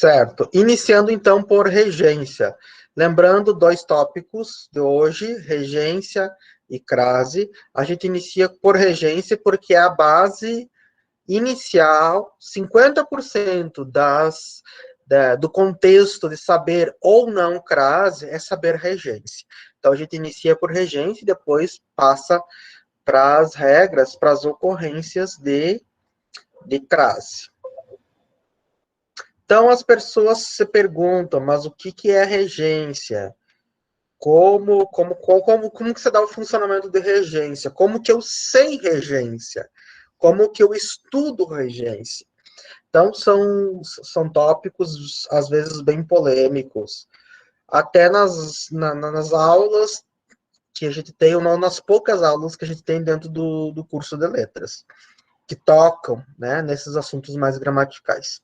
Certo. Iniciando, então, por regência. Lembrando, dois tópicos de hoje, regência e crase. A gente inicia por regência porque é a base inicial, 50% do contexto de saber ou não crase é saber regência. Então, a gente inicia por regência e depois passa para as regras, para as ocorrências de crase. Então, as pessoas se perguntam, mas o que é regência? Como que você dá o funcionamento de regência? Como que eu sei regência? Como que eu estudo regência? Então, são tópicos, às vezes, bem polêmicos. Até nas aulas que a gente tem, ou nas poucas aulas que a gente tem dentro do curso de letras, que tocam, né, nesses assuntos mais gramaticais.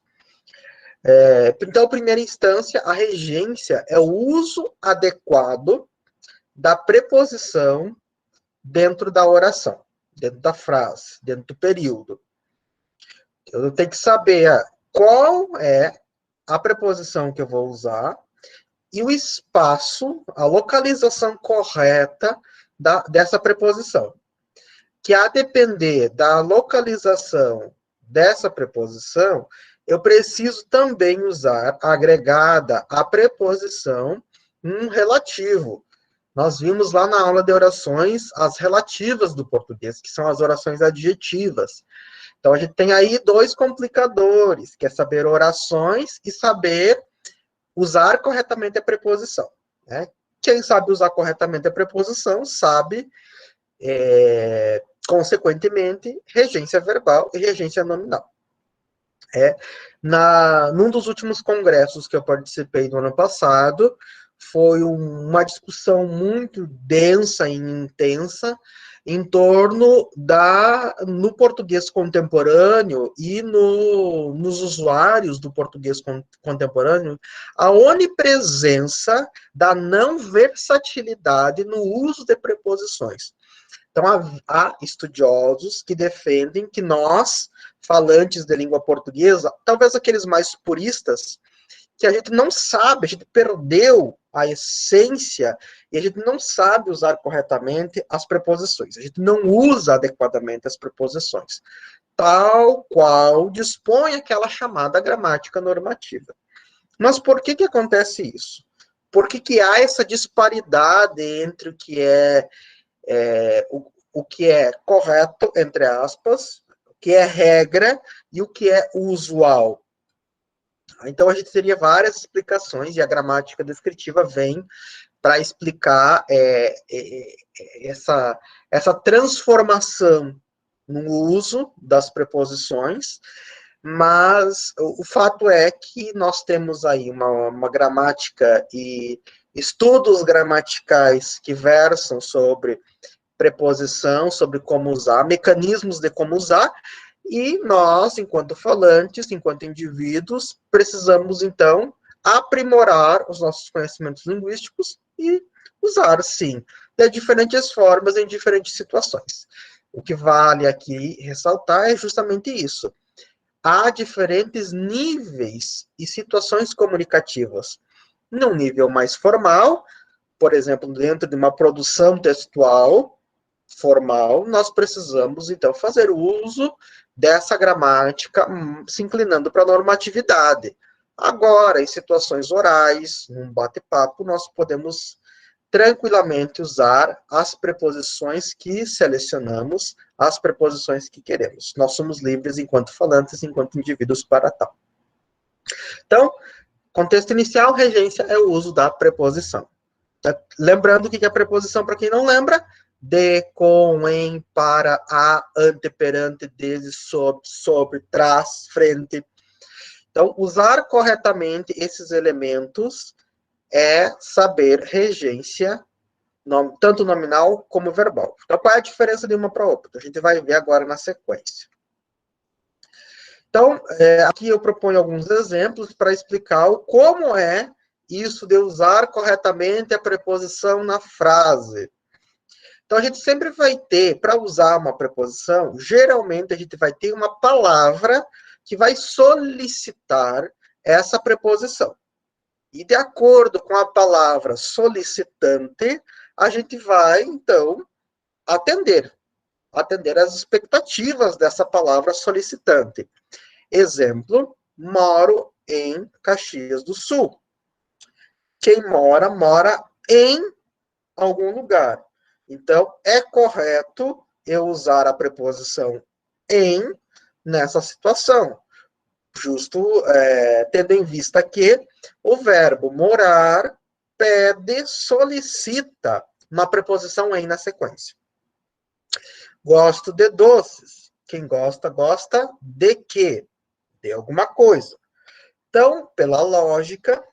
Então, em primeira instância, a regência é o uso adequado da preposição dentro da oração, dentro da frase, dentro do período. Eu tenho que saber qual é a preposição que eu vou usar e o espaço, a localização correta dessa preposição. Que a depender da localização dessa preposição, eu preciso também usar agregada a preposição relativo. Nós vimos lá na aula de orações as relativas do português, que são as orações adjetivas. Então, a gente tem aí dois complicadores, que é saber orações e saber usar corretamente a preposição. Né? Quem sabe usar corretamente a preposição sabe, consequentemente, regência verbal e regência nominal. Num dos últimos congressos que eu participei no ano passado, foi uma discussão muito densa e intensa em torno no português contemporâneo e nos usuários do português contemporâneo, a onipresença da não versatilidade no uso de preposições. Então, há estudiosos que defendem que nós, falantes de língua portuguesa, talvez aqueles mais puristas, que a gente não sabe, a gente perdeu a essência e a gente não sabe usar corretamente as preposições. A gente não usa adequadamente as preposições, tal qual dispõe aquela chamada gramática normativa. Mas por que acontece isso? Por que há essa disparidade entre o que o que é correto, entre aspas, o que é regra e o que é usual? Então, a gente teria várias explicações, e a gramática descritiva vem para explicar essa transformação no uso das preposições, mas o fato é que nós temos aí uma gramática e estudos gramaticais que versam sobre preposição, sobre como usar, mecanismos de como usar, e nós, enquanto falantes, enquanto indivíduos, precisamos, então, aprimorar os nossos conhecimentos linguísticos e usar, sim, de diferentes formas, em diferentes situações. O que vale aqui ressaltar é justamente isso. Há diferentes níveis e situações comunicativas. Num nível mais formal, por exemplo, dentro de uma produção textual formal, nós precisamos, então, fazer uso dessa gramática, se inclinando para a normatividade. Agora, em situações orais, num bate-papo, nós podemos tranquilamente usar as preposições que selecionamos, as preposições que queremos. Nós somos livres enquanto falantes, enquanto indivíduos para tal. Então, contexto inicial, regência é o uso da preposição. Lembrando o que é a preposição, para quem não lembra: de, com, em, para, a, ante, perante, desde, sobre, trás, frente. Então, usar corretamente esses elementos é saber regência, tanto nominal como verbal. Então, qual é a diferença de uma para outra? A gente vai ver agora na sequência. Então, aqui eu proponho alguns exemplos para explicar como é isso de usar corretamente a preposição na frase. Então, a gente sempre vai ter, para usar uma preposição, geralmente a gente vai ter uma palavra que vai solicitar essa preposição. E de acordo com a palavra solicitante, a gente vai, então, atender as expectativas dessa palavra solicitante. Exemplo, moro em Caxias do Sul. Quem mora, mora em algum lugar. Então, é correto eu usar a preposição em nessa situação. Justo, tendo em vista que o verbo morar pede, solicita uma preposição em na sequência. Gosto de doces. Quem gosta, gosta de quê? De alguma coisa. Então, pela lógica,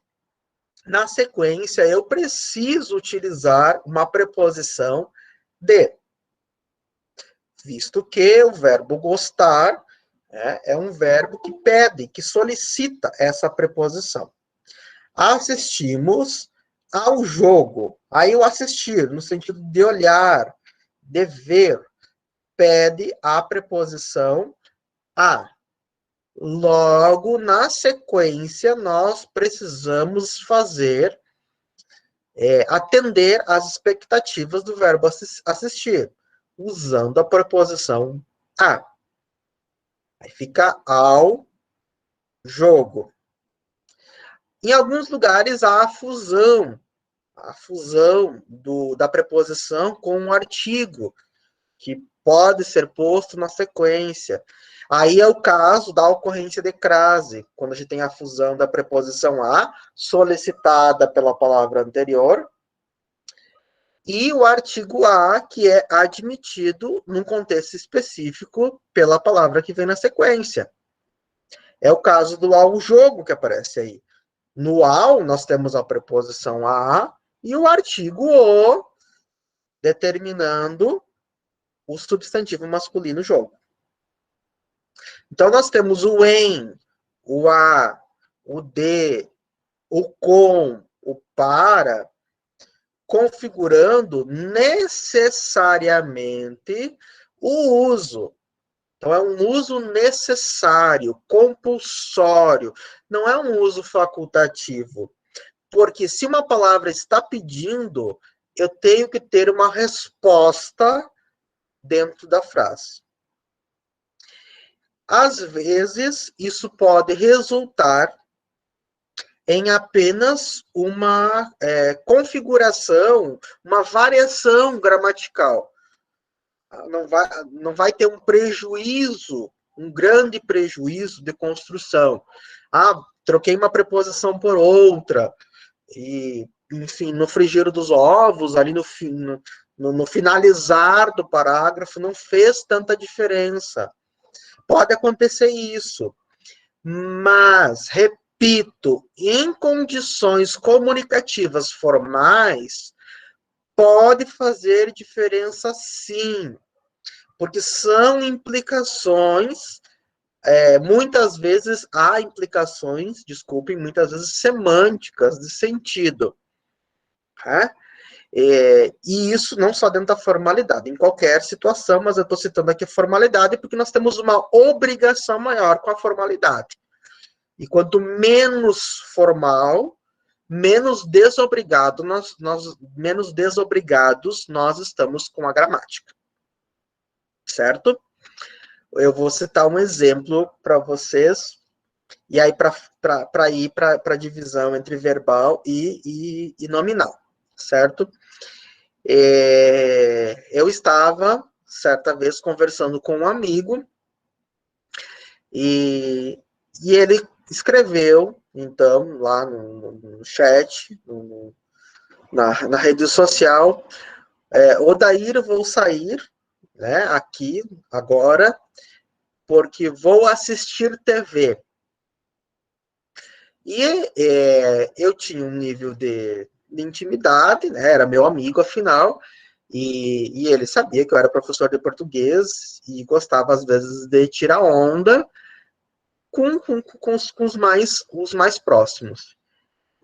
na sequência, eu preciso utilizar uma preposição de, visto que o verbo gostar é um verbo que pede, que solicita essa preposição. Assistimos ao jogo. Aí o assistir, no sentido de olhar, de ver, pede a preposição a. Logo, na sequência, nós precisamos fazer, atender às expectativas do verbo assistir, usando a preposição a. Aí fica ao jogo. Em alguns lugares há a fusão da preposição com um artigo, que pode ser posto na sequência. Aí é o caso da ocorrência de crase, quando a gente tem a fusão da preposição a, solicitada pela palavra anterior, e o artigo a, que é admitido num contexto específico pela palavra que vem na sequência. É o caso do ao jogo que aparece aí. No ao, nós temos a preposição a e o artigo o, determinando o substantivo masculino jogo. Então, nós temos o em, o a, o de, o com, o para, configurando necessariamente o uso. Então, é um uso necessário, compulsório, não é um uso facultativo. Porque se uma palavra está pedindo, eu tenho que ter uma resposta dentro da frase. Às vezes, isso pode resultar em apenas uma configuração, uma variação gramatical. Não vai ter um prejuízo, um grande prejuízo de construção. Troquei uma preposição por outra, e, enfim, no frigir dos ovos, ali no finalizar do parágrafo, não fez tanta diferença. Pode acontecer isso, mas, repito, em condições comunicativas formais, pode fazer diferença sim, porque são implicações, muitas vezes há implicações, desculpem, muitas vezes semânticas de sentido. E isso não só dentro da formalidade, em qualquer situação, mas eu estou citando aqui a formalidade porque nós temos uma obrigação maior com a formalidade. E quanto menos formal, menos desobrigados nós estamos com a gramática. Certo? Eu vou citar um exemplo para vocês, e aí para ir para a divisão entre verbal e nominal. Certo? Eu estava, certa vez, conversando com um amigo, e ele escreveu, então, lá no chat, na rede social, Odair, vou sair, né, aqui, agora, porque vou assistir TV. E eu tinha um nível de intimidade, né, era meu amigo, afinal, e ele sabia que eu era professor de português e gostava, às vezes, de tirar onda com os mais próximos.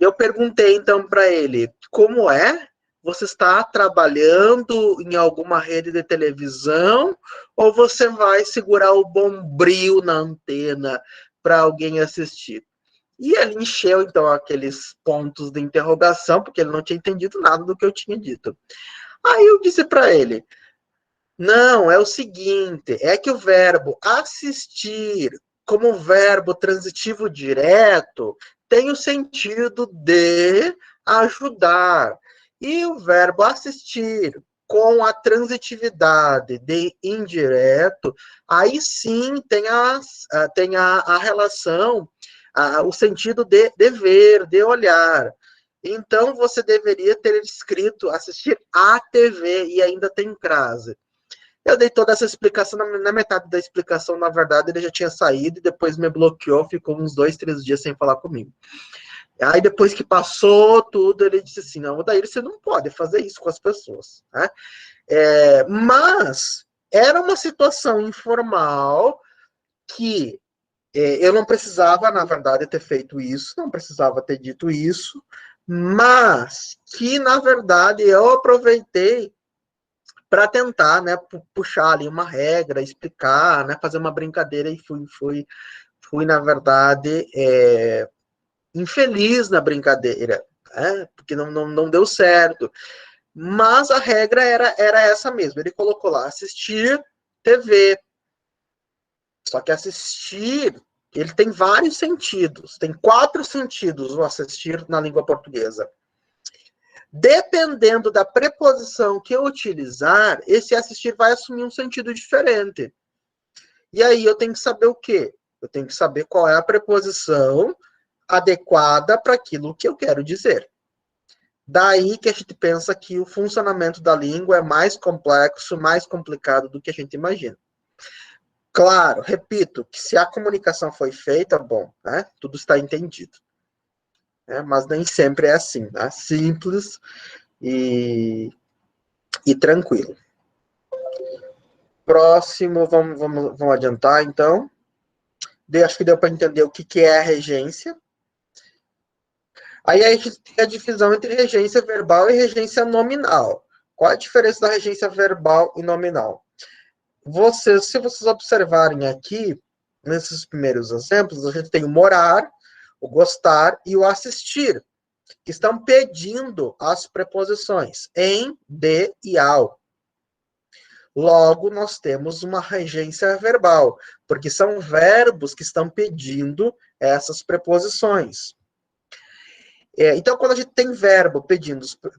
Eu perguntei, então, para ele, como é? Você está trabalhando em alguma rede de televisão ou você vai segurar o bombril na antena para alguém assistir? E ele encheu, então, aqueles pontos de interrogação, porque ele não tinha entendido nada do que eu tinha dito. Aí eu disse para ele, não, é o seguinte, é que o verbo assistir, como verbo transitivo direto, tem o sentido de ajudar. E o verbo assistir, com a transitividade de indireto, aí sim tem a relação, o sentido de ver, de olhar. Então, você deveria ter escrito assistir à TV e ainda tem crase. Eu dei toda essa explicação, na metade da explicação, na verdade, ele já tinha saído e depois me bloqueou, ficou uns 2, 3 dias sem falar comigo. Aí depois que passou tudo, ele disse assim, não, Odair, você não pode fazer isso com as pessoas, né? Mas era uma situação informal que eu não precisava, na verdade, ter feito isso, não precisava ter dito isso, mas que, na verdade, eu aproveitei para tentar, né, puxar ali uma regra, explicar, né, fazer uma brincadeira e fui na verdade, infeliz na brincadeira, né, porque não deu certo. Mas a regra era essa mesmo. Ele colocou lá, assistir TV. Só que assistir, ele tem vários sentidos. Tem 4 sentidos o assistir na língua portuguesa. Dependendo da preposição que eu utilizar, esse assistir vai assumir um sentido diferente. E aí eu tenho que saber o quê? Eu tenho que saber qual é a preposição adequada para aquilo que eu quero dizer. Daí que a gente pensa que o funcionamento da língua é mais complexo, mais complicado do que a gente imagina. Claro, repito, que se a comunicação foi feita, bom, né, tudo está entendido. Mas nem sempre é assim, né? Simples e tranquilo. Próximo, vamos adiantar, então. Acho que deu para entender o que é a regência. Aí a gente tem a divisão entre regência verbal e regência nominal. Qual a diferença da regência verbal e nominal? Se vocês observarem aqui, nesses primeiros exemplos, a gente tem o morar, o gostar e o assistir, que estão pedindo as preposições em, de e ao. Logo, nós temos uma regência verbal, porque são verbos que estão pedindo essas preposições. Então, quando a gente tem verbo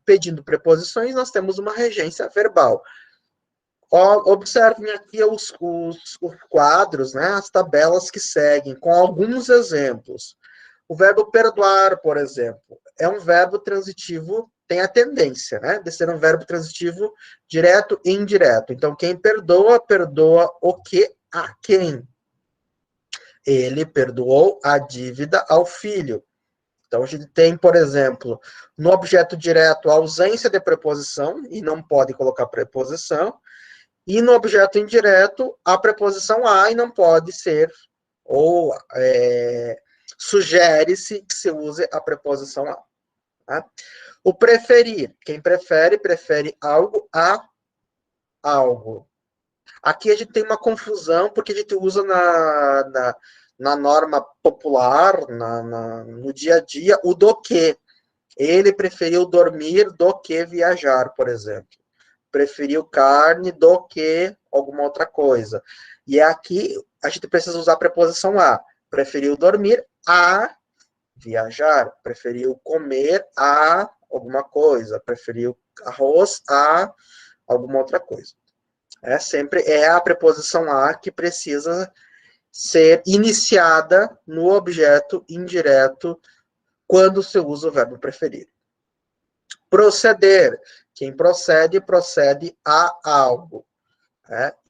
pedindo preposições, nós temos uma regência verbal. Observem aqui os quadros, né, as tabelas que seguem, com alguns exemplos. O verbo perdoar, por exemplo, é um verbo transitivo, tem a tendência, né, de ser um verbo transitivo direto e indireto. Então, quem perdoa, perdoa o que a quem? Ele perdoou a dívida ao filho. Então, a gente tem, por exemplo, no objeto direto, a ausência de preposição, e não pode colocar preposição, e no objeto indireto, a preposição a e não pode ser, ou sugere-se que se use a preposição a. Tá? O preferir, quem prefere, prefere algo a algo. Aqui a gente tem uma confusão, porque a gente usa na norma popular, no dia a dia, o do que. Ele preferiu dormir do que viajar, por exemplo. Preferiu carne do que alguma outra coisa. E aqui a gente precisa usar a preposição a. Preferiu dormir a viajar. Preferiu comer a alguma coisa. Preferiu arroz a alguma outra coisa. Sempre é a preposição a que precisa ser iniciada no objeto indireto quando se usa o verbo preferir. Proceder. Quem procede, procede a algo.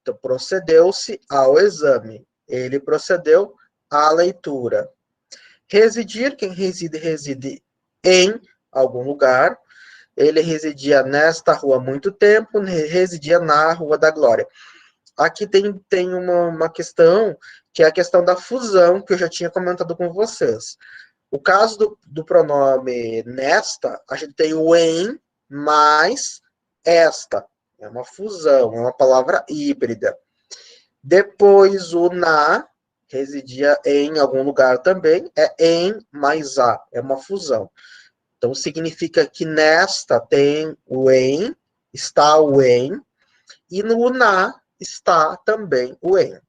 Então, procedeu-se ao exame. Ele procedeu à leitura. Residir. Quem reside, reside em algum lugar. Ele residia nesta rua há muito tempo, residia na Rua da Glória. Aqui tem uma questão, que é a questão da fusão, que eu já tinha comentado com vocês. O caso do pronome nesta, a gente tem o em mais esta. É uma fusão, é uma palavra híbrida. Depois o na, residia em algum lugar também, é em mais a, é uma fusão. Então, significa que nesta tem o em, está o em, e no na está também o em,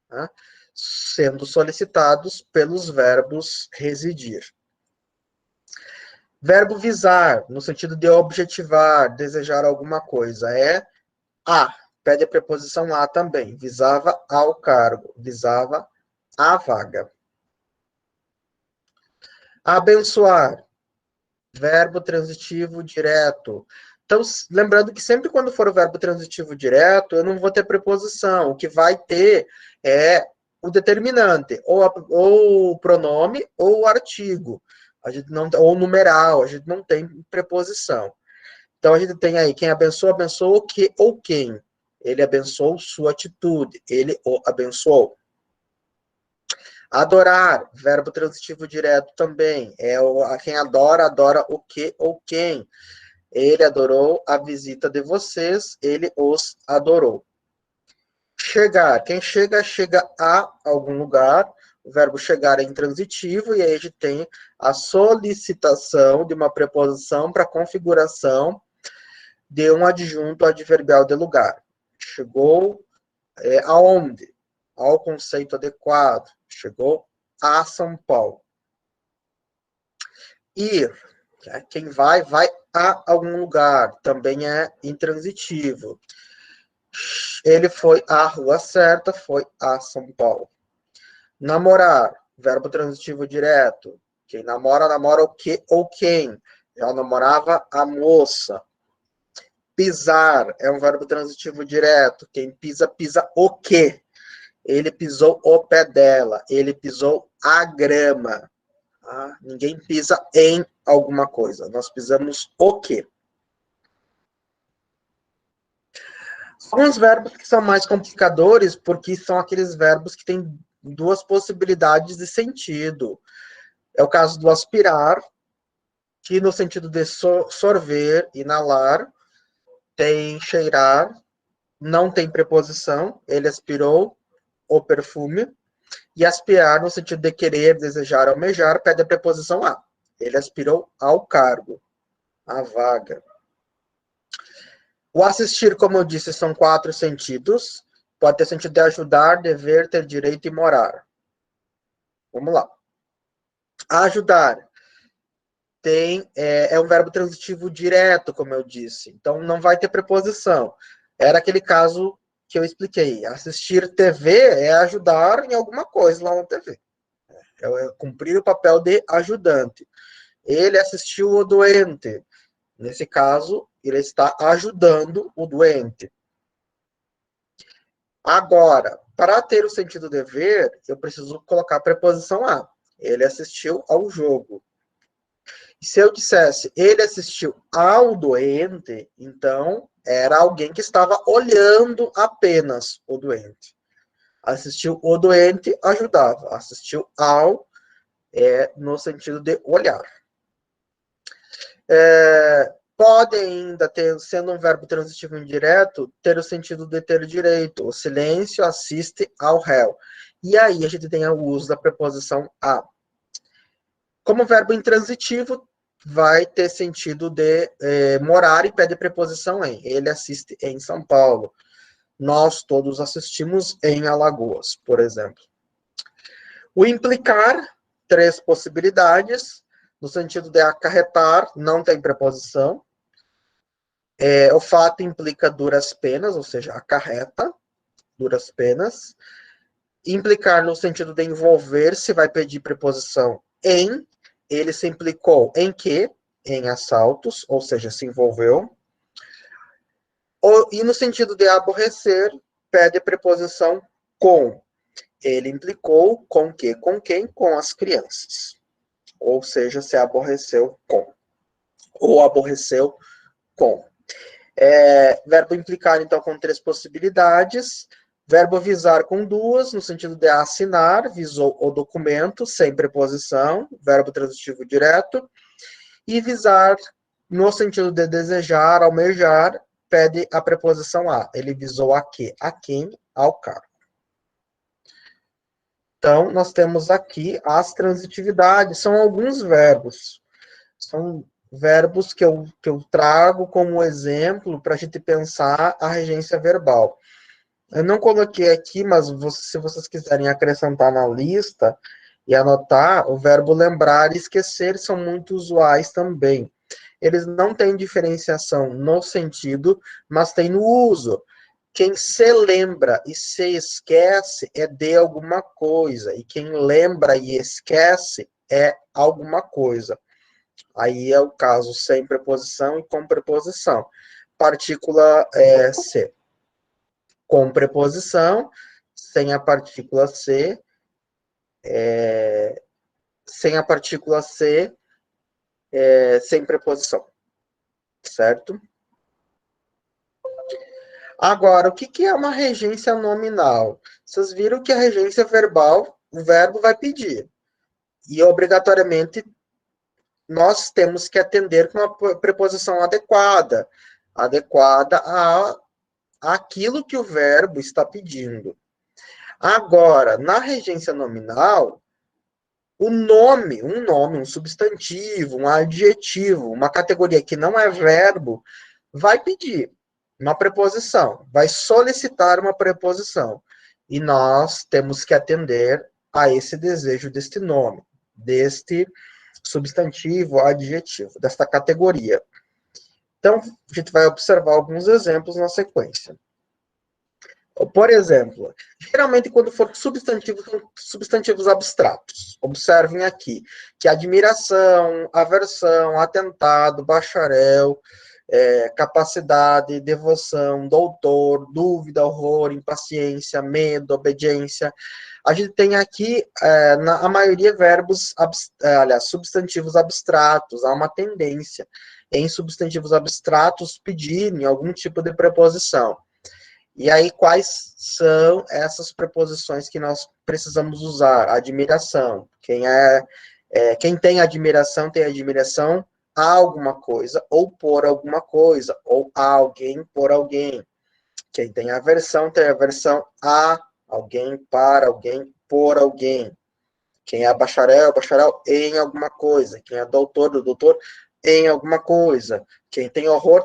tá? Sendo solicitados pelos verbos residir. Verbo visar, no sentido de objetivar, desejar alguma coisa, é a. Pede a preposição a também. Visava ao cargo, visava a vaga. Abençoar, verbo transitivo direto. Então, lembrando que sempre quando for o verbo transitivo direto, eu não vou ter preposição. O que vai ter é o determinante, ou o pronome, ou o artigo. A gente não, ou numeral, a gente não tem preposição. Então, a gente tem aí, quem abençoa, abençoa o que ou quem. Ele abençoou sua atitude, ele o abençoou. Adorar, verbo transitivo direto também. Quem adora, adora o que ou quem. Ele adorou a visita de vocês, ele os adorou. Chegar, quem chega, chega a algum lugar. O verbo chegar é intransitivo, e aí a gente tem a solicitação de uma preposição para configuração de um adjunto adverbial de lugar. Chegou aonde? Ao conceito adequado. Chegou a São Paulo. Ir. Quem vai, vai a algum lugar. Também é intransitivo. Ele foi à rua certa, foi a São Paulo. Namorar. Verbo transitivo direto. Quem namora, namora o que ou quem. Já namorava a moça. Pisar é um verbo transitivo direto. Quem pisa, pisa o quê? Ele pisou o pé dela. Ele pisou a grama. Ah, ninguém pisa em alguma coisa. Nós pisamos o quê? Alguns verbos que são mais complicadores, porque são aqueles verbos que têm duas possibilidades de sentido. É o caso do aspirar, que no sentido de sorver, inalar, tem cheirar, não tem preposição, ele aspirou o perfume, e aspirar no sentido de querer, desejar, almejar, pede a preposição a. Ele aspirou ao cargo, à vaga. O assistir, como eu disse, são 4 sentidos. Pode ter sentido de ajudar, dever, ter direito e morar. Vamos lá. Ajudar é um verbo transitivo direto, como eu disse. Então, não vai ter preposição. Era aquele caso que eu expliquei. Assistir TV é ajudar em alguma coisa lá na TV. É cumprir o papel de ajudante. Ele assistiu o doente. Nesse caso, ele está ajudando o doente. Agora, para ter o sentido dever, eu preciso colocar a preposição a. Ele assistiu ao jogo. E se eu dissesse ele assistiu ao doente, então era alguém que estava olhando apenas o doente. Assistiu o doente, ajudava. Assistiu ao, no sentido de olhar. Pode ainda ter, sendo um verbo transitivo indireto, ter o sentido de ter direito. O silêncio assiste ao réu. E aí a gente tem o uso da preposição a. Como verbo intransitivo, vai ter sentido de morar e pede preposição em. Ele assiste em São Paulo. Nós todos assistimos em Alagoas, por exemplo. O implicar, 3 possibilidades. No sentido de acarretar, não tem preposição. O fato implica duras penas, ou seja, acarreta duras penas. Implicar no sentido de envolver-se, vai pedir preposição em. Ele se implicou em quê? Em assaltos, ou seja, se envolveu. E no sentido de aborrecer, pede preposição com. Ele implicou com quê? Com quem? Com as crianças. Ou seja, se aborreceu com. Ou aborreceu com. Verbo implicar, então, com 3 possibilidades. Verbo visar com 2, no sentido de assinar, visou o documento, sem preposição, verbo transitivo direto. E visar, no sentido de desejar, almejar, pede a preposição a. Ele visou a quê? A quem? Ao cargo. Então, nós temos aqui as transitividades, são alguns verbos. São verbos que eu trago como exemplo para a gente pensar a regência verbal. Eu não coloquei aqui, mas se vocês quiserem acrescentar na lista e anotar, o verbo lembrar e esquecer são muito usuais também. Eles não têm diferenciação no sentido, mas têm no uso. Quem se lembra e se esquece é de alguma coisa, e quem lembra e esquece é alguma coisa. Aí é o caso sem preposição e com preposição. Partícula se com preposição, sem a partícula se, sem a partícula se, sem preposição, certo? Agora, o que é uma regência nominal? Vocês viram que a regência verbal, o verbo vai pedir. E, obrigatoriamente, nós temos que atender com a preposição adequada. Adequada àquilo que o verbo está pedindo. Agora, na regência nominal, o nome, um substantivo, um adjetivo, uma categoria que não é verbo, vai pedir uma preposição, vai solicitar uma preposição. E nós temos que atender a esse desejo deste nome, deste substantivo, adjetivo, desta categoria. Então, a gente vai observar alguns exemplos na sequência. Por exemplo, geralmente quando for substantivos, são substantivos abstratos. Observem aqui que admiração, aversão, atentado, bacharel, capacidade, devoção, doutor, dúvida, horror, impaciência, medo, obediência. A gente tem aqui, a maioria, verbos, aliás, substantivos abstratos. Há uma tendência em substantivos abstratos pedirem algum tipo de preposição. E aí, quais são essas preposições que nós precisamos usar? Admiração. Quem tem admiração a alguma coisa, ou por alguma coisa, ou a alguém por alguém. Quem tem aversão a alguém, para alguém, por alguém. Quem é bacharel em alguma coisa. Quem é doutor em alguma coisa. Quem tem horror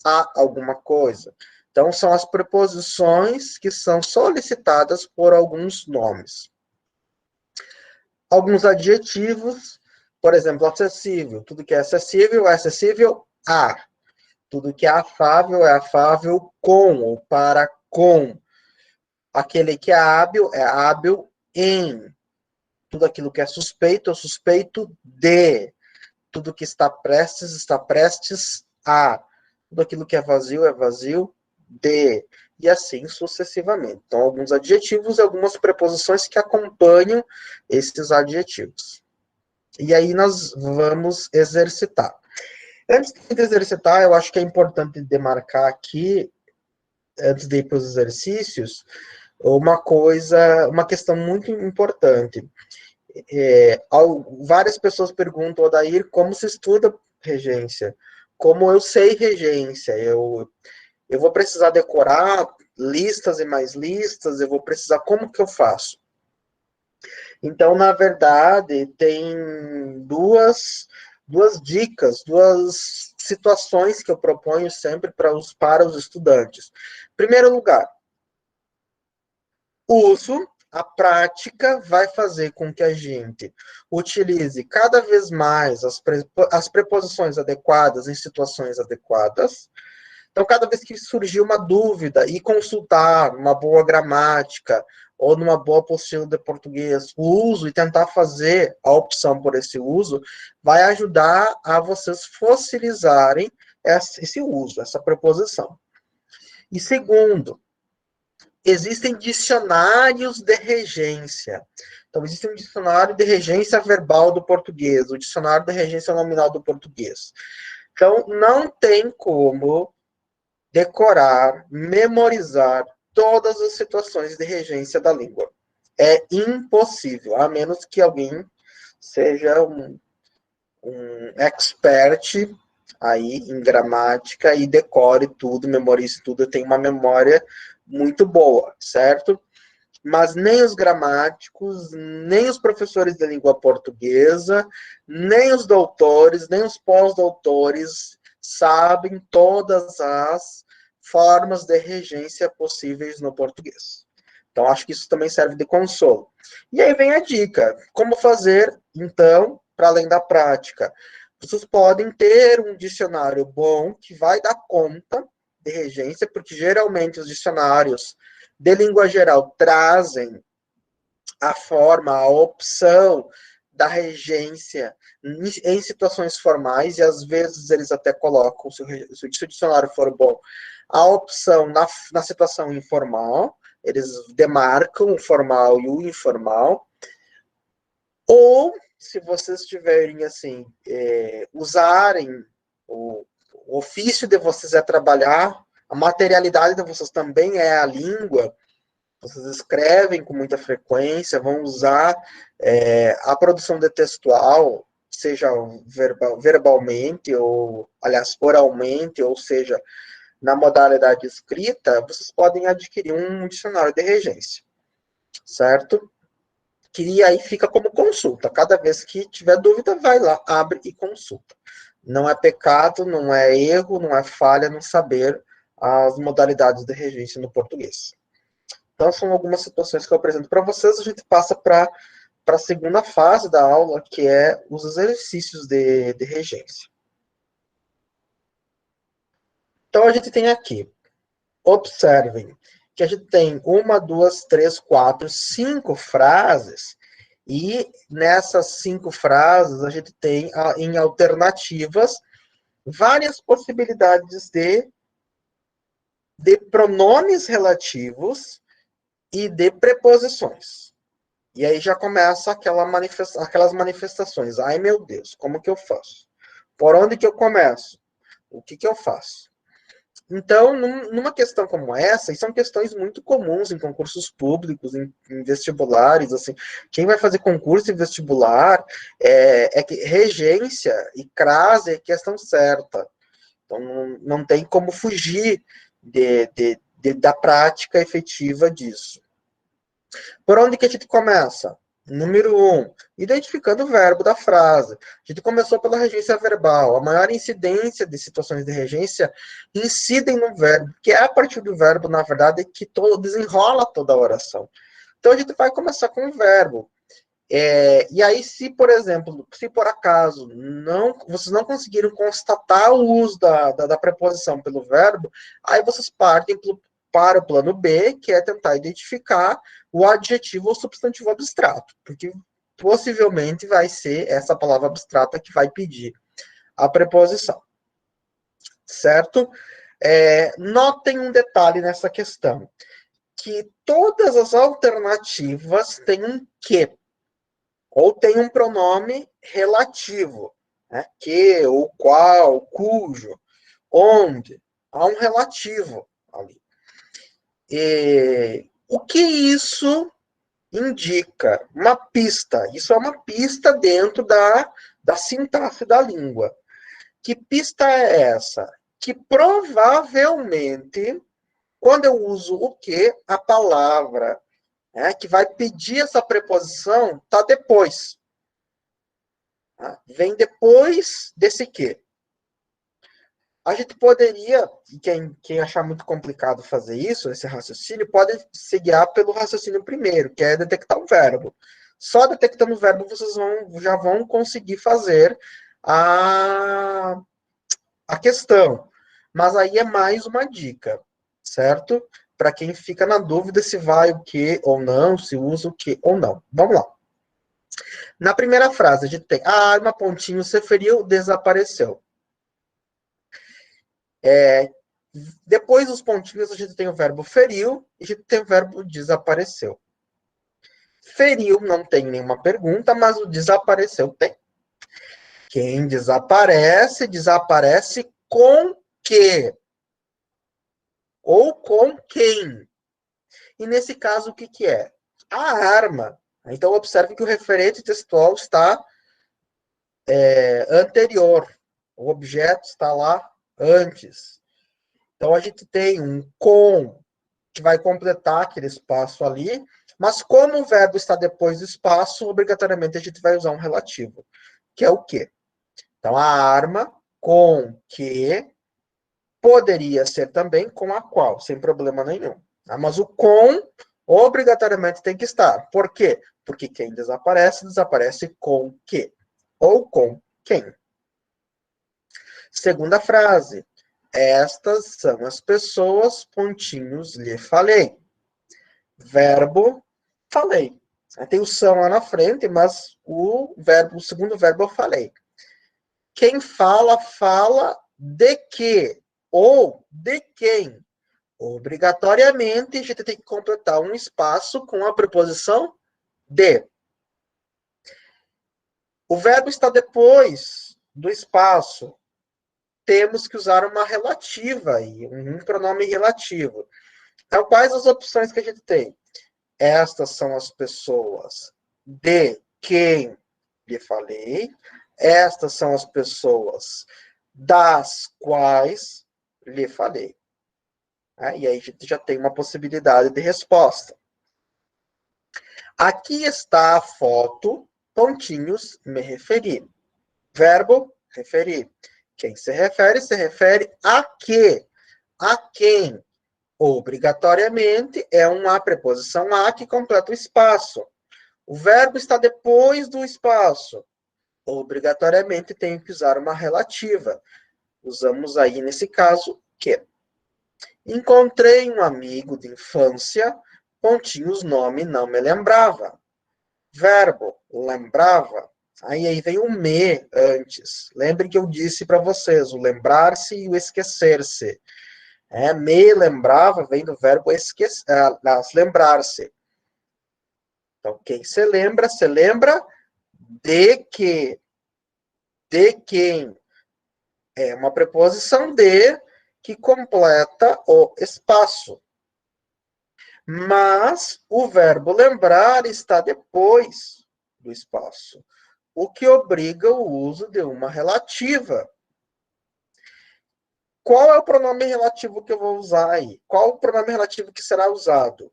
a alguma coisa. Então, são as preposições que são solicitadas por alguns nomes. Alguns adjetivos, por exemplo, acessível. Tudo que é acessível a. Tudo que é afável com ou para com. Aquele que é hábil em. Tudo aquilo que é suspeito, eu suspeito de. Tudo que está prestes a. Tudo aquilo que é vazio de, e assim sucessivamente. Então, alguns adjetivos e algumas preposições que acompanham esses adjetivos. E aí nós vamos exercitar. Antes de exercitar, eu acho que é importante demarcar aqui, antes de ir para os exercícios, uma questão muito importante. Várias pessoas perguntam, Odair, como se estuda regência? Como eu sei regência? Eu vou precisar decorar listas e mais listas, eu vou precisar, como que eu faço? Então, na verdade, tem duas dicas, duas situações que eu proponho sempre para os estudantes. Em primeiro lugar, a prática vai fazer com que a gente utilize cada vez mais as preposições adequadas em situações adequadas. Então, cada vez que surgir uma dúvida e consultar uma boa gramática ou numa boa apostila de português, o uso e tentar fazer a opção por esse uso, vai ajudar a vocês fossilizarem esse uso, essa preposição. E segundo, existem dicionários de regência. Então, existe um dicionário de regência verbal do português, o dicionário de regência nominal do português. Então, não tem como decorar, memorizar todas as situações de regência da língua. É impossível, a menos que alguém seja um expert aí em gramática e decore tudo, memorize tudo, tem uma memória muito boa, certo? mas nem os gramáticos, nem os professores da língua portuguesa, nem os doutores, nem os pós-doutores sabem todas as formas de regência possíveis no português. Então, acho que isso também serve de consolo. E aí vem a dica: como fazer, então, para além da prática? Vocês podem ter um dicionário bom que vai dar conta de regência, porque geralmente os dicionários de língua geral trazem a forma, a opção da regência em situações formais, e às vezes eles até colocam, se o dicionário for bom, a opção na situação informal, eles demarcam o formal e o informal, ou, se vocês tiverem, assim, usarem o ofício de vocês é trabalhar, a materialidade de vocês também é a língua, vocês escrevem com muita frequência, vão usar a produção de textual, seja verbalmente, ou, aliás, oralmente, ou seja, na modalidade escrita, vocês podem adquirir um dicionário de regência, certo? Que aí fica como consulta. Cada vez que tiver dúvida, vai lá, abre e consulta. Não é pecado, não é erro, não é falha não saber as modalidades de regência no português. Então, são algumas situações que eu apresento para vocês. A gente passa para a segunda fase da aula, que é os exercícios de regência. Então, a gente tem aqui, observem, que a gente tem 1, 2, 3, 4, 5 frases, e nessas 5 frases a gente tem em alternativas várias possibilidades de pronomes relativos e de preposições. E aí já começa aquelas manifestações. Ai, meu Deus, como que eu faço? Por onde que eu começo? O que que eu faço? Então, numa questão como essa, e são questões muito comuns em concursos públicos, em vestibulares, assim, quem vai fazer concurso em vestibular é que regência e crase é questão certa. Então, não tem como fugir da prática efetiva disso. Por onde que a gente começa? Número 1, identificando o verbo da frase. A gente começou pela regência verbal. A maior incidência de situações de regência incidem no verbo, que é a partir do verbo, na verdade, que desenrola toda a oração. Então, a gente vai começar com o verbo. E aí, se, por exemplo, se por acaso vocês não conseguiram constatar o uso da preposição pelo verbo, aí vocês partem para o plano B, que é tentar identificar o adjetivo ou substantivo abstrato, porque possivelmente vai ser essa palavra abstrata que vai pedir a preposição, certo? Notem um detalhe nessa questão, que todas as alternativas têm um que, ou tem um pronome relativo, né? Que, ou qual, cujo, onde. Há um relativo ali. O que isso indica? Uma pista. Isso é uma pista dentro da sintaxe da língua. Que pista é essa? Que provavelmente, quando eu uso o que, a palavra que vai pedir essa preposição está depois. Tá? Vem depois desse que. A gente poderia, e quem achar muito complicado fazer isso, esse raciocínio, pode se guiar pelo raciocínio primeiro, que é detectar o verbo. Só detectando o verbo vocês já vão conseguir fazer a questão. Mas aí é mais uma dica, certo? Para quem fica na dúvida se vai o que ou não, se usa o que ou não. Vamos lá. Na primeira frase, a gente tem a arma, pontinho, se feriu, desapareceu. Depois dos pontinhos, a gente tem o verbo feriu e a gente tem o verbo desapareceu. Feriu não tem nenhuma pergunta, mas o desapareceu tem. Quem desaparece, desaparece com que? Ou com quem? E nesse caso, o que, que é? A arma. Então, observe que o referente textual está anterior. O objeto está lá antes. Então, a gente tem um com. que vai completar aquele espaço ali, mas como o verbo está depois do espaço, obrigatoriamente a gente vai usar um relativo, que é o quê? Então, a arma com que poderia ser também com a qual, sem problema nenhum. Tá? Mas o com, obrigatoriamente, tem que estar. Por quê? Porque quem desaparece, desaparece com que. Ou com quem. Segunda frase. Estas são as pessoas, pontinhos, lhe falei. Verbo, falei. Tem o são lá na frente, mas o segundo verbo eu falei. Quem fala, fala de quê? Ou de quem? Obrigatoriamente, a gente tem que completar um espaço com a preposição de. O verbo está depois do espaço. Temos que usar uma relativa aí, um pronome relativo. Então, quais as opções que a gente tem? Estas são as pessoas de quem lhe falei. Estas são as pessoas das quais lhe falei. E aí a gente já tem uma possibilidade de resposta. Aqui está a foto, pontinhos, me referi. Verbo, referir. Quem se refere a quê? A quem? Obrigatoriamente é uma preposição a que completa o espaço. O verbo está depois do espaço. Obrigatoriamente tem que usar uma relativa. Usamos aí, nesse caso, que. Encontrei um amigo de infância, pontinhos, nome, não me lembrava. Verbo, lembrava. Aí vem o me antes. Lembre que eu disse para vocês, o lembrar-se e o esquecer-se. Me lembrava vem do verbo esquecer, lembrar-se. Então, quem se lembra de que. De quem. É uma preposição de que completa o espaço. Mas o verbo lembrar está depois do espaço, o que obriga o uso de uma relativa. Qual é o pronome relativo que eu vou usar aí? Qual o pronome relativo que será usado?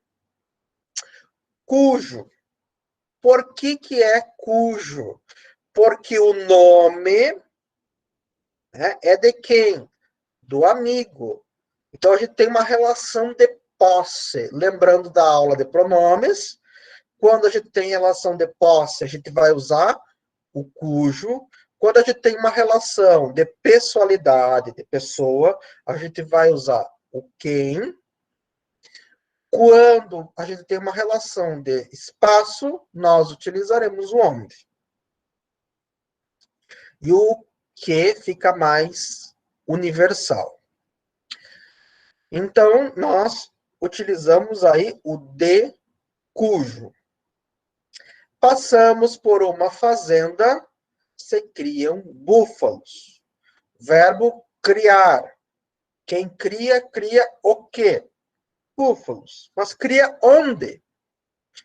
Cujo. Por que é cujo? Porque o nome é de quem? Do amigo. Então, a gente tem uma relação de posse. Lembrando da aula de pronomes, quando a gente tem relação de posse, a gente vai usar o cujo. Quando a gente tem uma relação de pessoalidade, de pessoa, a gente vai usar o quem. Quando a gente tem uma relação de espaço, nós utilizaremos o onde. E o que fica mais universal. Então, nós utilizamos aí o de cujo. Passamos por uma fazenda, se criam búfalos. Verbo criar. Quem cria, cria o quê? Búfalos. Mas cria onde?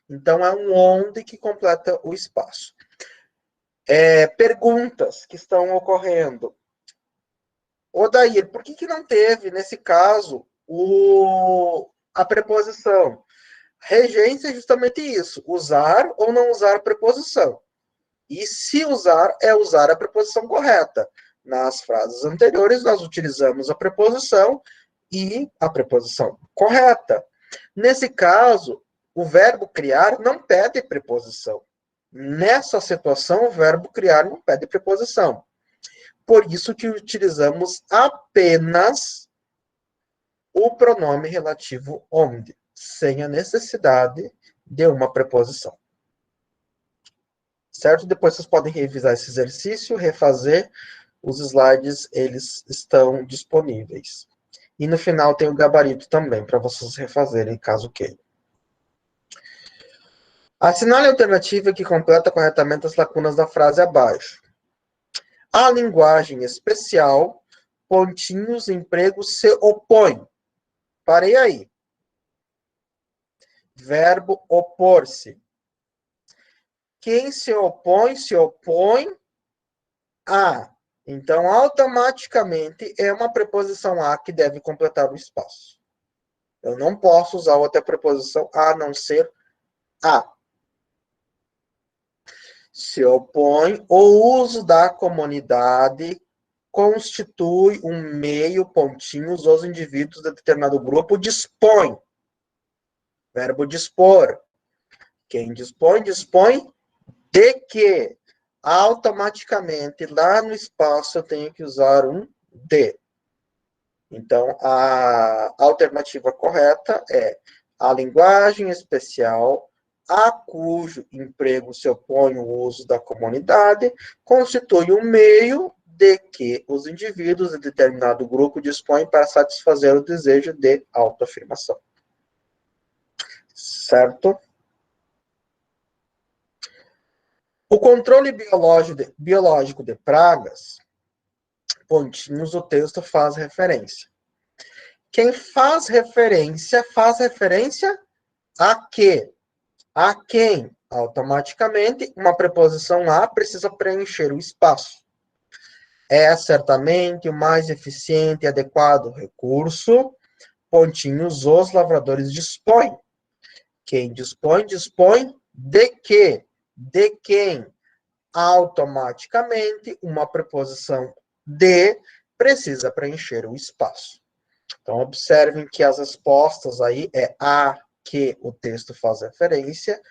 Então, é um onde que completa o espaço. Perguntas que estão ocorrendo. Odair, por que não teve, nesse caso, a preposição? Regência é justamente isso, usar ou não usar a preposição. E se usar, é usar a preposição correta. Nas frases anteriores, nós utilizamos a preposição e a preposição correta. Nesse caso, o verbo criar não pede preposição. Nessa situação, o verbo criar não pede preposição. Por isso que utilizamos apenas o pronome relativo onde, sem a necessidade de uma preposição. Certo? Depois vocês podem revisar esse exercício, refazer. Os slides, eles estão disponíveis. E no final tem o gabarito também, para vocês refazerem, caso queiram. Assinale a alternativa que completa corretamente as lacunas da frase abaixo. A linguagem especial, pontinhos, emprego, se opõe. Parei aí. Verbo opor-se. Quem se opõe a. Então, automaticamente, é uma preposição a que deve completar o espaço. Eu não posso usar outra preposição a não ser a. Se opõe, o uso da comunidade constitui um meio, pontinhos, os indivíduos de determinado grupo dispõe. Verbo dispor. Quem dispõe, dispõe de que automaticamente lá no espaço eu tenho que usar um de. Então, a alternativa correta é a linguagem especial a cujo emprego se opõe o uso da comunidade constitui um meio de que os indivíduos de determinado grupo dispõem para satisfazer o desejo de autoafirmação. Certo? O controle biológico de pragas, pontinhos, o texto faz referência. Quem faz referência a quê? A quem? Automaticamente, uma preposição a precisa preencher o espaço. É certamente o mais eficiente e adequado recurso, pontinhos, os lavradores dispõem. Quem dispõe, dispõe de quê? De quem? Automaticamente, uma preposição de precisa preencher o espaço. Então, observem que as respostas aí é a que o texto faz referência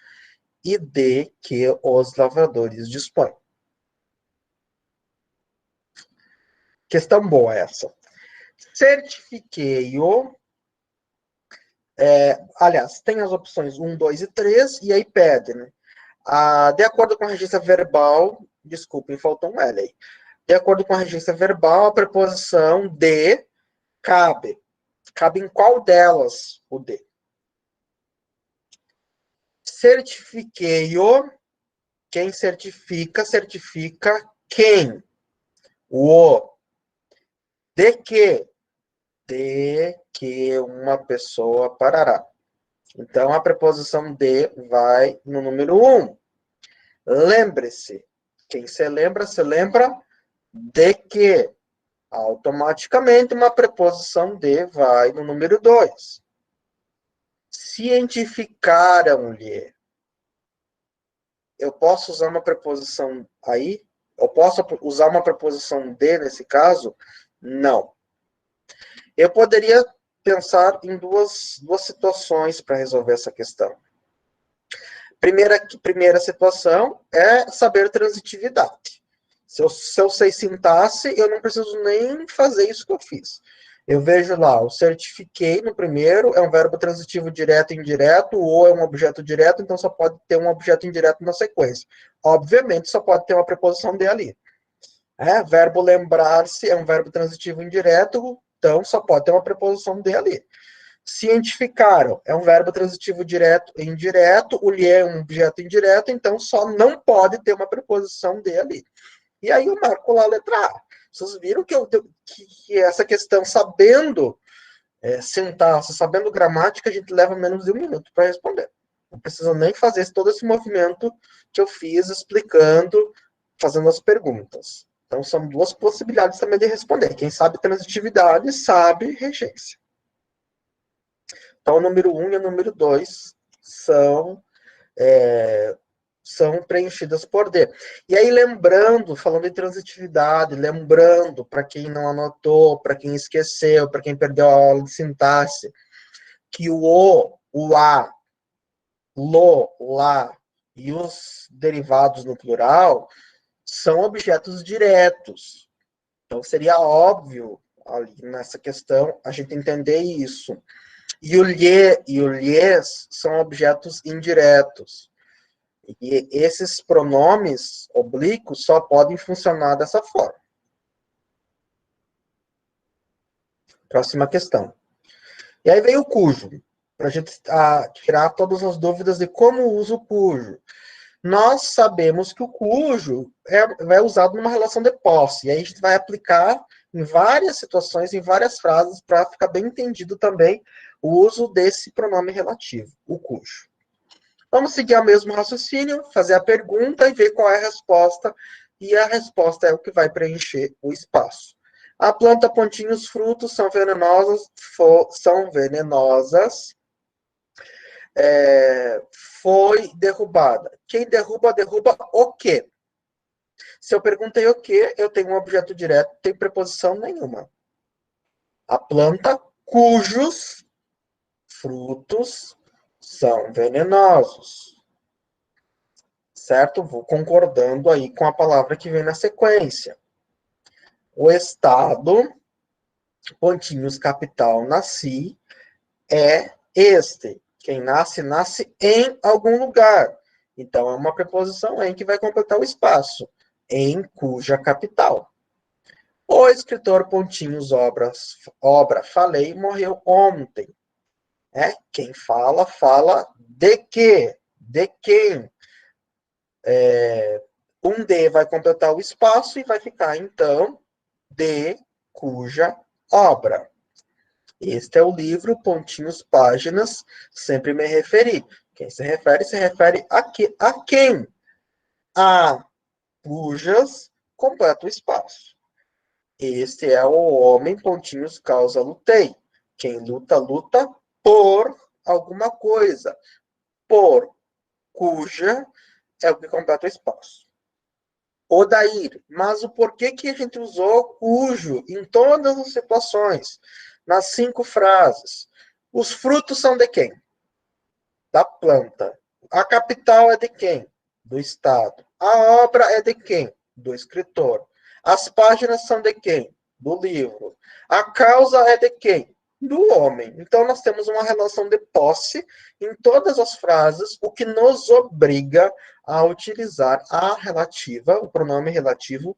e de que os lavradores dispõem. Questão boa essa. Certifiquei-o. Aliás, tem as opções 1, 2 e 3, e aí pede, né? De acordo com a regência verbal, desculpem, faltou um L aí. De acordo com a regência verbal, a preposição de cabe. Cabe em qual delas o de? Certifiquei-o. Quem certifica, certifica quem? O. De que? De que uma pessoa parará. Então, a preposição de vai no número 1. Lembre-se. Quem se lembra de que. Automaticamente, uma preposição de vai no número 2. Cientificaram-lhe. Eu posso usar uma preposição aí? Eu posso usar uma preposição de nesse caso? Não. Eu poderia pensar em duas situações para resolver essa questão. Primeira situação é saber transitividade. Se eu sei sintaxe, eu não preciso nem fazer isso que eu fiz. Eu vejo lá, o certifiquei no primeiro, é um verbo transitivo direto e indireto, ou é um objeto direto, então só pode ter um objeto indireto na sequência. Obviamente, só pode ter uma preposição de ali. Verbo lembrar-se é um verbo transitivo indireto, então só pode ter uma preposição de ali. Cientificaram é um verbo transitivo direto e indireto, o lhe é um objeto indireto, então só não pode ter uma preposição de ali. E aí eu marco lá a letra A. Vocês viram que essa questão, sabendo sintaxe, sabendo gramática, a gente leva menos de 1 minuto para responder. Não precisa nem fazer todo esse movimento que eu fiz explicando, fazendo as perguntas. Então, são duas possibilidades também de responder. Quem sabe transitividade, sabe regência. Então, o número 1 e o número 2 são preenchidas por D. E aí, lembrando, falando em transitividade, lembrando, para quem não anotou, para quem esqueceu, para quem perdeu a aula de sintaxe, que o a, lo, lá e os derivados no plural são objetos diretos. Então, seria óbvio, ali nessa questão, a gente entender isso. E o lhe e o lhes são objetos indiretos. E esses pronomes oblíquos só podem funcionar dessa forma. Próxima questão. E aí vem o cujo, para a gente tirar todas as dúvidas de como usa o cujo. Nós sabemos que o cujo é usado numa relação de posse, e aí a gente vai aplicar em várias situações, em várias frases, para ficar bem entendido também o uso desse pronome relativo, o cujo. Vamos seguir o mesmo raciocínio, fazer a pergunta e ver qual é a resposta, e a resposta é o que vai preencher o espaço. A planta, pontinhos, frutos são venenosas, foi derrubada. Quem derruba, derruba o quê? Se eu perguntei o quê, eu tenho um objeto direto, não tem preposição nenhuma. A planta cujos frutos são venenosos. Certo? Vou concordando aí com a palavra que vem na sequência. O estado, pontinhos, capital, nasci, é este. Quem nasce, nasce em algum lugar. Então, é uma preposição em que vai completar o espaço. Em cuja capital. O escritor, pontinhos, obra, falei, morreu ontem. Quem fala, fala de quê? De quem? Um de vai completar o espaço e vai ficar, então, de cuja obra. Este é o livro, pontinhos, páginas, sempre me referi. Quem se refere a quem? A cujas completa o espaço. Este é o homem, pontinhos, causa, lutei. Quem luta, luta por alguma coisa. Por cuja é o que completa o espaço. Odair, mas o porquê que a gente usou cujo em todas as situações, nas 5 frases? Os frutos são de quem? Da planta. A capital é de quem? Do Estado. A obra é de quem? Do escritor. As páginas são de quem? Do livro. A causa é de quem? Do homem. Então, nós temos uma relação de posse em todas as frases, o que nos obriga a utilizar o pronome relativo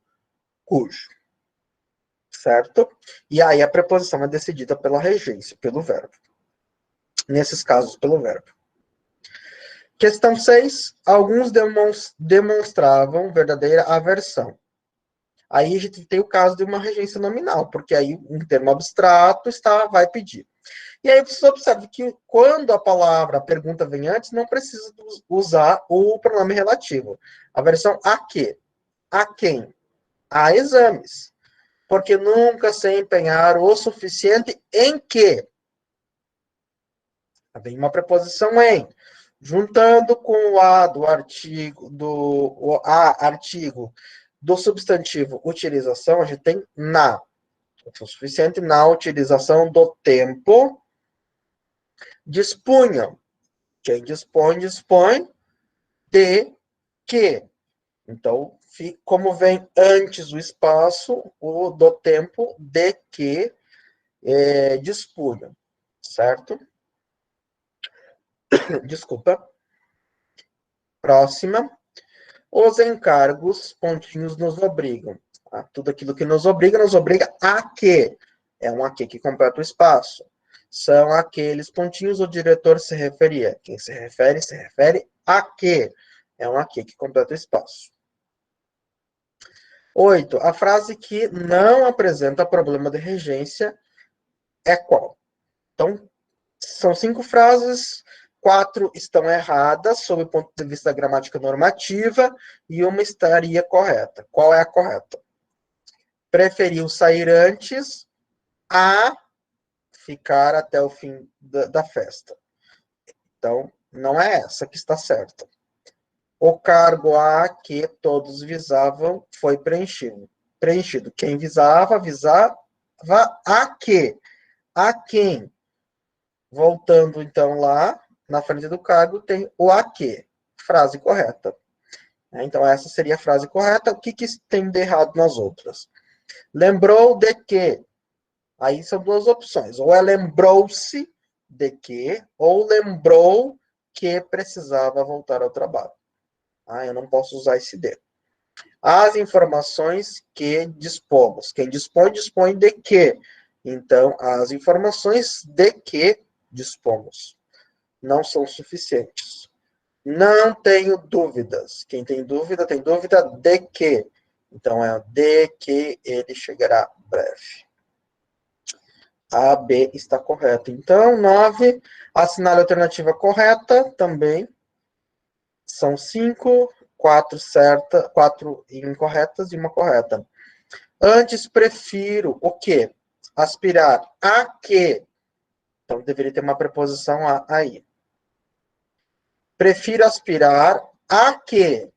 cujo. Certo? E aí a preposição é decidida pela regência, pelo verbo. Nesses casos, pelo verbo. Questão 6. Alguns demonstravam verdadeira aversão. Aí a gente tem o caso de uma regência nominal, porque aí um termo abstrato vai pedir. E aí você observa que quando a pergunta vem antes, não precisa usar o pronome relativo. Aversão a quê? A quem? A exames. Porque nunca se empenharam o suficiente em quê? Vem uma preposição em. Juntando com o a do artigo, artigo do substantivo utilização, a gente tem na. O suficiente na utilização do tempo. Dispunham. Quem dispõe, dispõe de que. Então, como vem antes o espaço, o do tempo de que dispunham. Certo? Desculpa. Próxima. Os encargos, pontinhos, nos obrigam. Tudo aquilo que nos obriga a quê? É um a quê que completa o espaço. São aqueles pontinhos o diretor se referia. Quem se refere a quê? É um a quê que completa o espaço. 8. A frase que não apresenta problema de regência é qual? Então, são 5 frases, 4 estão erradas, sob o ponto de vista da gramática normativa, e uma estaria correta. Qual é a correta? Preferiu sair antes a ficar até o fim da festa. Então, não é essa que está certa. O cargo a que todos visavam foi preenchido. Quem visava a quê? A quem? Voltando, então, lá, na frente do cargo, tem o a quê. Frase correta. Então, essa seria a frase correta. O que tem de errado nas outras? Lembrou de que? Aí são 2 opções. Ou é lembrou-se de que, ou lembrou que precisava voltar ao trabalho. Eu não posso usar esse de. As informações que dispomos. Quem dispõe, dispõe de que? Então, as informações de que dispomos não são suficientes. Não tenho dúvidas. Quem tem dúvida de que. Então, é de que ele chegará breve. A, B está correta. Então, 9. Assinale a alternativa correta também. São 5, 4 incorretas e uma correta. Antes prefiro o quê? Aspirar a quê? Então, deveria ter uma preposição a aí. Prefiro aspirar a quê?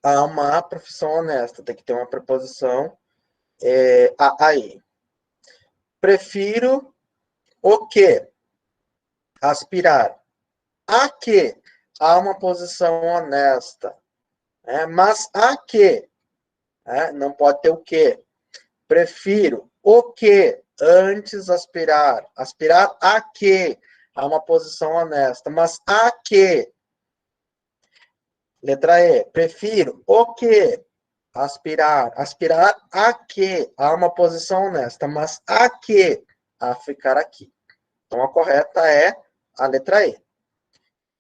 A uma profissão honesta. Tem que ter uma preposição a aí. Prefiro o quê? Aspirar a quê? A uma posição honesta. Mas a quê? Não pode ter o quê. Prefiro o quê? Antes aspirar. Aspirar a quê? A uma posição honesta. Mas a quê? Letra E. Prefiro o quê? Aspirar. Aspirar a quê? A uma posição honesta. Mas a quê? A ficar aqui. Então, a correta é a letra E.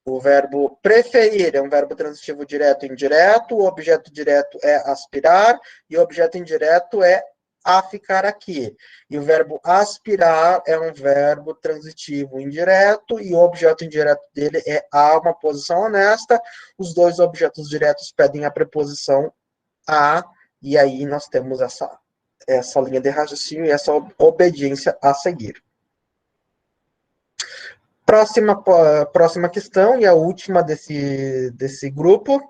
O verbo preferir é um verbo transitivo direto e indireto. O objeto direto é aspirar. E o objeto indireto é a ficar aqui. E o verbo aspirar é um verbo transitivo indireto. E o objeto indireto dele é a, uma posição honesta. Os dois objetos diretos pedem a preposição a. E aí nós temos essa linha de raciocínio e essa obediência a seguir. Próxima questão, e a última desse grupo.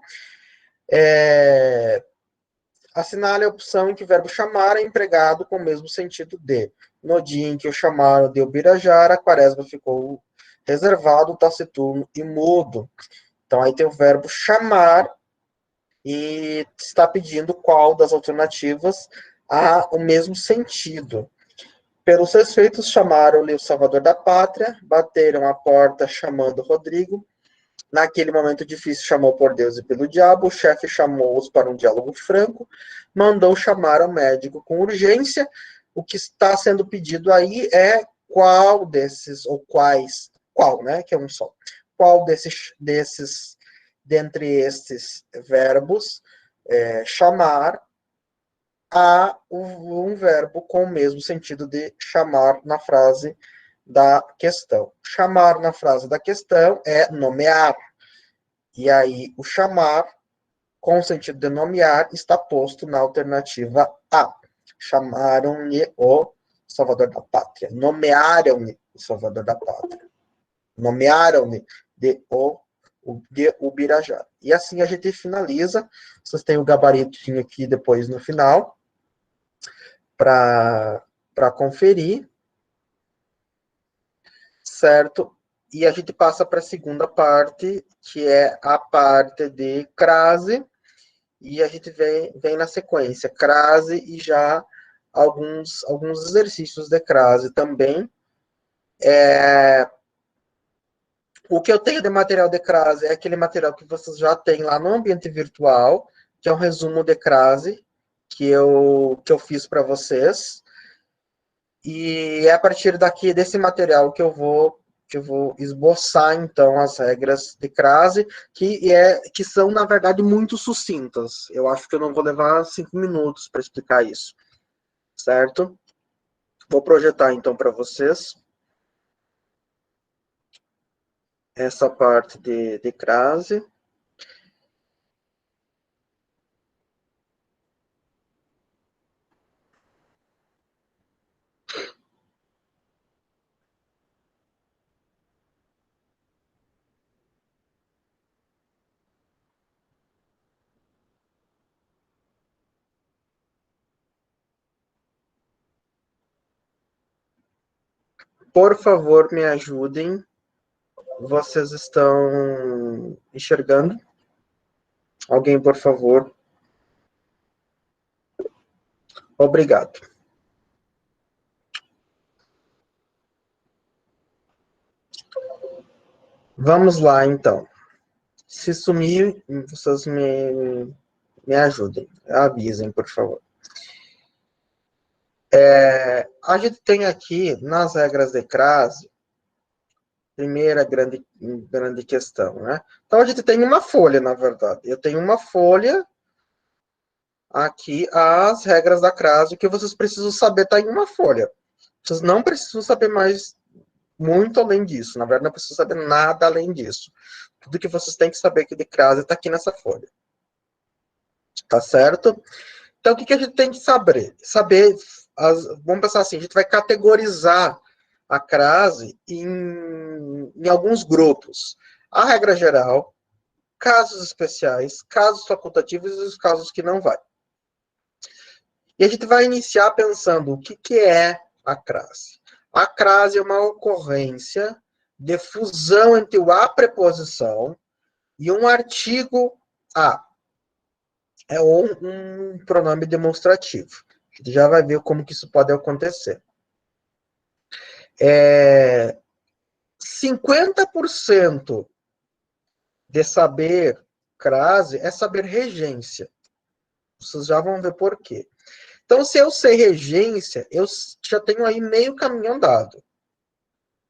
Assinale a opção em que o verbo chamar é empregado com o mesmo sentido de. No dia em que o chamaram de Ubirajara, a quaresma ficou reservado, taciturno e mudo. Então, aí tem o verbo chamar e está pedindo qual das alternativas há o mesmo sentido. Pelos seus feitos, chamaram-lhe o Salvador da Pátria, bateram a porta chamando Rodrigo. Naquele momento difícil, chamou por Deus e pelo diabo. O chefe chamou-os para um diálogo franco, mandou chamar o médico com urgência. O que está sendo pedido aí é qual desses, ou quais, qual, né, que é um só. Qual dentre estes verbos, chamar, há um verbo com o mesmo sentido de chamar na frase da questão. Chamar na frase da questão é nomear. E aí, o chamar, com o sentido de nomear, está posto na alternativa A. Chamaram-lhe o Salvador da Pátria. Nomearam-lhe o Salvador da Pátria. Nomearam-lhe de Ubirajara. E assim a gente finaliza. Vocês têm o gabaritinho aqui depois no final para conferir. Certo? E a gente passa para a segunda parte, que é a parte de crase, e a gente vem na sequência, crase e já alguns exercícios de crase também. O que eu tenho de material de crase é aquele material que vocês já têm lá no ambiente virtual, que é um resumo de crase, que eu fiz para vocês. E é a partir desse material que eu vou esboçar, então, as regras de crase, que são, na verdade, muito sucintas. Eu acho que eu não vou levar 5 minutos para explicar isso, certo? Vou projetar, então, para vocês essa parte de crase. Por favor, me ajudem. Vocês estão enxergando? Alguém, por favor. Obrigado. Vamos lá, então. Se sumir, vocês me ajudem. Avisem, por favor. A gente tem aqui, nas regras de crase, primeira grande questão, né? Então, a gente tem uma folha, na verdade. Eu tenho uma folha aqui, as regras da crase, o que vocês precisam saber está em uma folha. Vocês não precisam saber mais muito além disso. Na verdade, não precisam saber nada além disso. Tudo que vocês têm que saber aqui de crase está aqui nessa folha. Tá certo? Então, o que a gente tem que saber? Vamos pensar assim, a gente vai categorizar a crase em alguns grupos. A regra geral, casos especiais, casos facultativos e os casos que não vai. E a gente vai iniciar pensando o que é a crase. A crase é uma ocorrência de fusão entre o a preposição e um artigo a. É um pronome demonstrativo. A gente já vai ver como que isso pode acontecer. 50% de saber crase é saber regência. Vocês já vão ver por quê. Então, se eu sei regência, eu já tenho aí meio caminho andado. O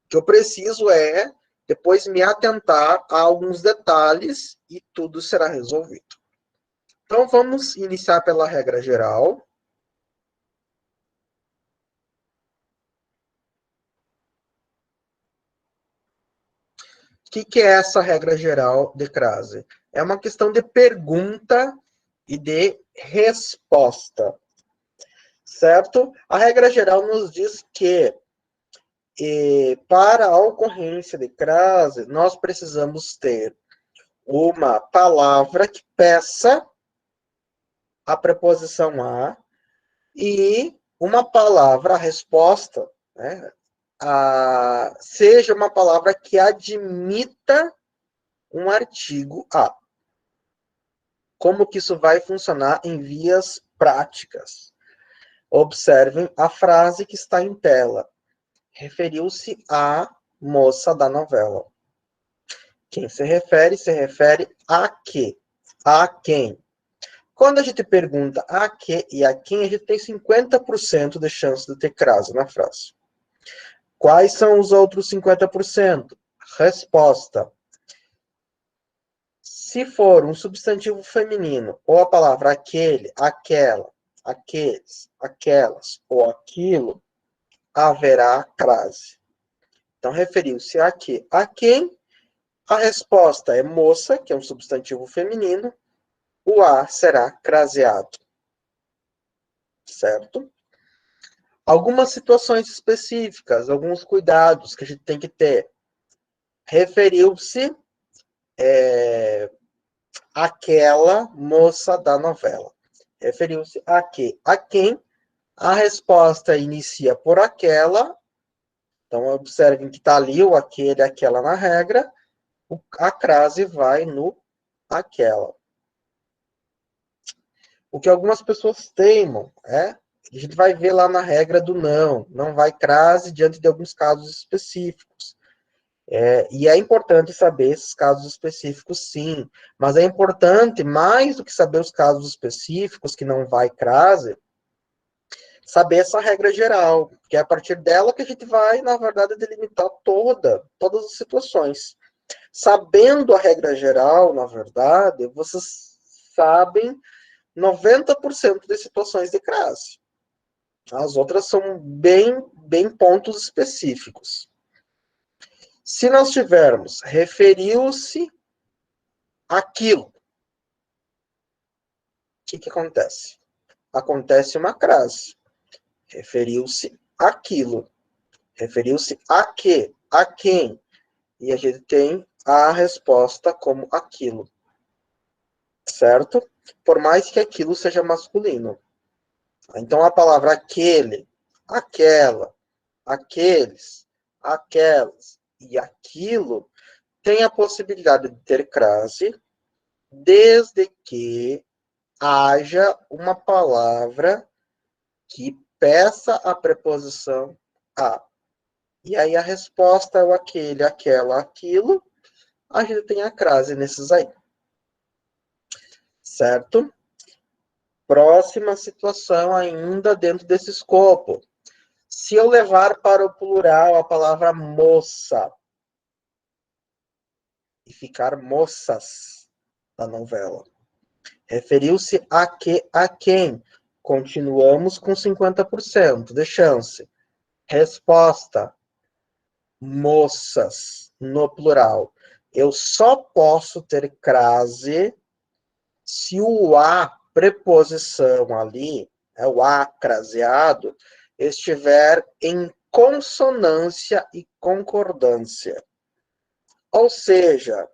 que eu preciso é depois me atentar a alguns detalhes e tudo será resolvido. Então, vamos iniciar pela regra geral. O que é essa regra geral de crase? É uma questão de pergunta e de resposta, certo? A regra geral nos diz que para a ocorrência de crase, nós precisamos ter uma palavra que peça a preposição a e uma palavra, a resposta, né, seja uma palavra que admita um artigo a. Como que isso vai funcionar em vias práticas? Observem a frase que está em tela. Referiu-se à moça da novela. Quem se refere a quê? A quem? Quando a gente pergunta a que e a quem, a gente tem 50% de chance de ter crase na frase. Quais são os outros 50%? Resposta. Se for um substantivo feminino, ou a palavra aquele, aquela, aqueles, aquelas ou aquilo, haverá crase. Então, referiu-se a quê? A quem? A resposta é moça, que é um substantivo feminino. O a será craseado. Certo? Algumas situações específicas, alguns cuidados que a gente tem que ter. Referiu-se àquela moça da novela. Referiu-se a quê? A quem? A resposta inicia por aquela. Então, observem que está ali o aquele, aquela na regra. A crase vai no aquela. O que algumas pessoas teimam, a gente vai ver lá na regra do não. Não vai crase diante de alguns casos específicos. E é importante saber esses casos específicos, sim. Mas é importante, mais do que saber os casos específicos, que não vai crase, saber essa regra geral, que é a partir dela que a gente vai, na verdade, delimitar todas as situações. Sabendo a regra geral, na verdade, vocês sabem 90% das situações de crase. As outras são bem pontos específicos. Se nós tivermos referiu-se àquilo, o que acontece? Acontece uma crase. Referiu-se àquilo. Referiu-se a quê? A quem? E a gente tem a resposta como aquilo. Certo? Por mais que aquilo seja masculino. Então, a palavra aquele, aquela, aqueles, aquelas e aquilo tem a possibilidade de ter crase desde que haja uma palavra que peça a preposição a. E aí a resposta é o aquele, aquela, aquilo. A gente tem a crase nesses aí. Certo? Próxima situação ainda dentro desse escopo. Se eu levar para o plural a palavra moça e ficar moças na novela, referiu-se a que, a quem? Continuamos com 50% de chance. Resposta: moças, no plural. Eu só posso ter crase se o a preposição ali, o a craseado, estiver em consonância e concordância. Ou seja,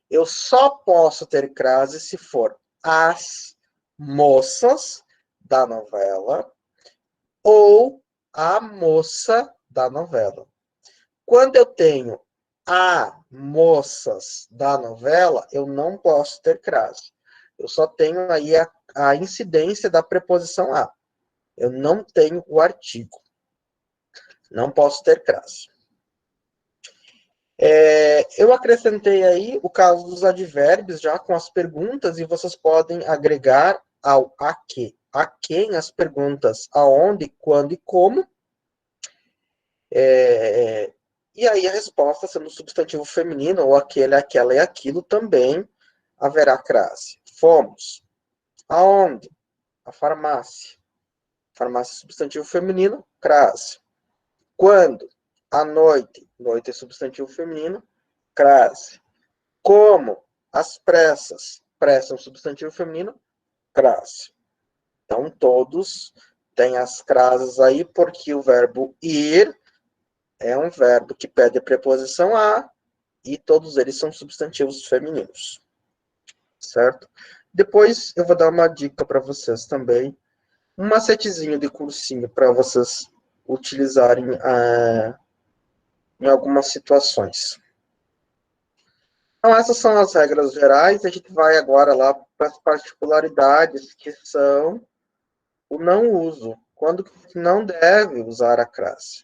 eu só posso ter crase se for as moças da novela ou a moça da novela. Quando eu tenho a moças da novela, eu não posso ter crase. Eu só tenho aí a incidência da preposição a. Eu não tenho o artigo. Não posso ter crase. Eu acrescentei aí o caso dos advérbios já com as perguntas e vocês podem agregar ao a que. A quem as perguntas aonde, quando e como. E aí a resposta sendo substantivo feminino, ou aquele, aquela e aquilo, também haverá crase. Fomos. Aonde? A farmácia. Farmácia substantivo feminino, crase. Quando? À noite. Noite é substantivo feminino, crase. Como? Às pressas. Pressa é um substantivo feminino, crase. Então, todos têm as crases aí, porque o verbo ir é um verbo que pede a preposição a, e todos eles são substantivos femininos. Certo? Depois eu vou dar uma dica para vocês também. Um macetezinho de cursinho para vocês utilizarem em algumas situações. Então, essas são as regras gerais. A gente vai agora lá para as particularidades, que são o não uso. Quando que não deve usar a crase?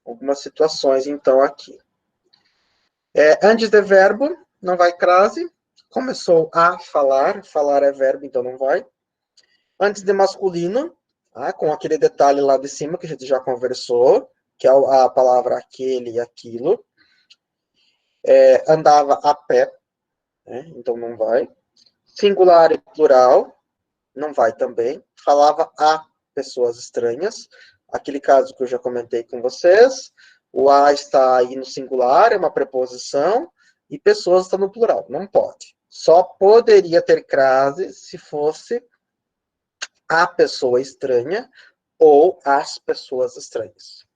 Algumas situações, então, aqui. Antes de verbo, não vai crase. Começou a falar. Falar é verbo, então não vai. Antes de masculino, com aquele detalhe lá de cima que a gente já conversou, que é a palavra aquele e aquilo. Andava a pé, né? Então não vai. Singular e plural, não vai também. Falava a pessoas estranhas, aquele caso que eu já comentei com vocês. O a está aí no singular, é uma preposição, e pessoas está no plural, não pode. Só poderia ter crase se fosse a pessoa estranha ou as pessoas estranhas.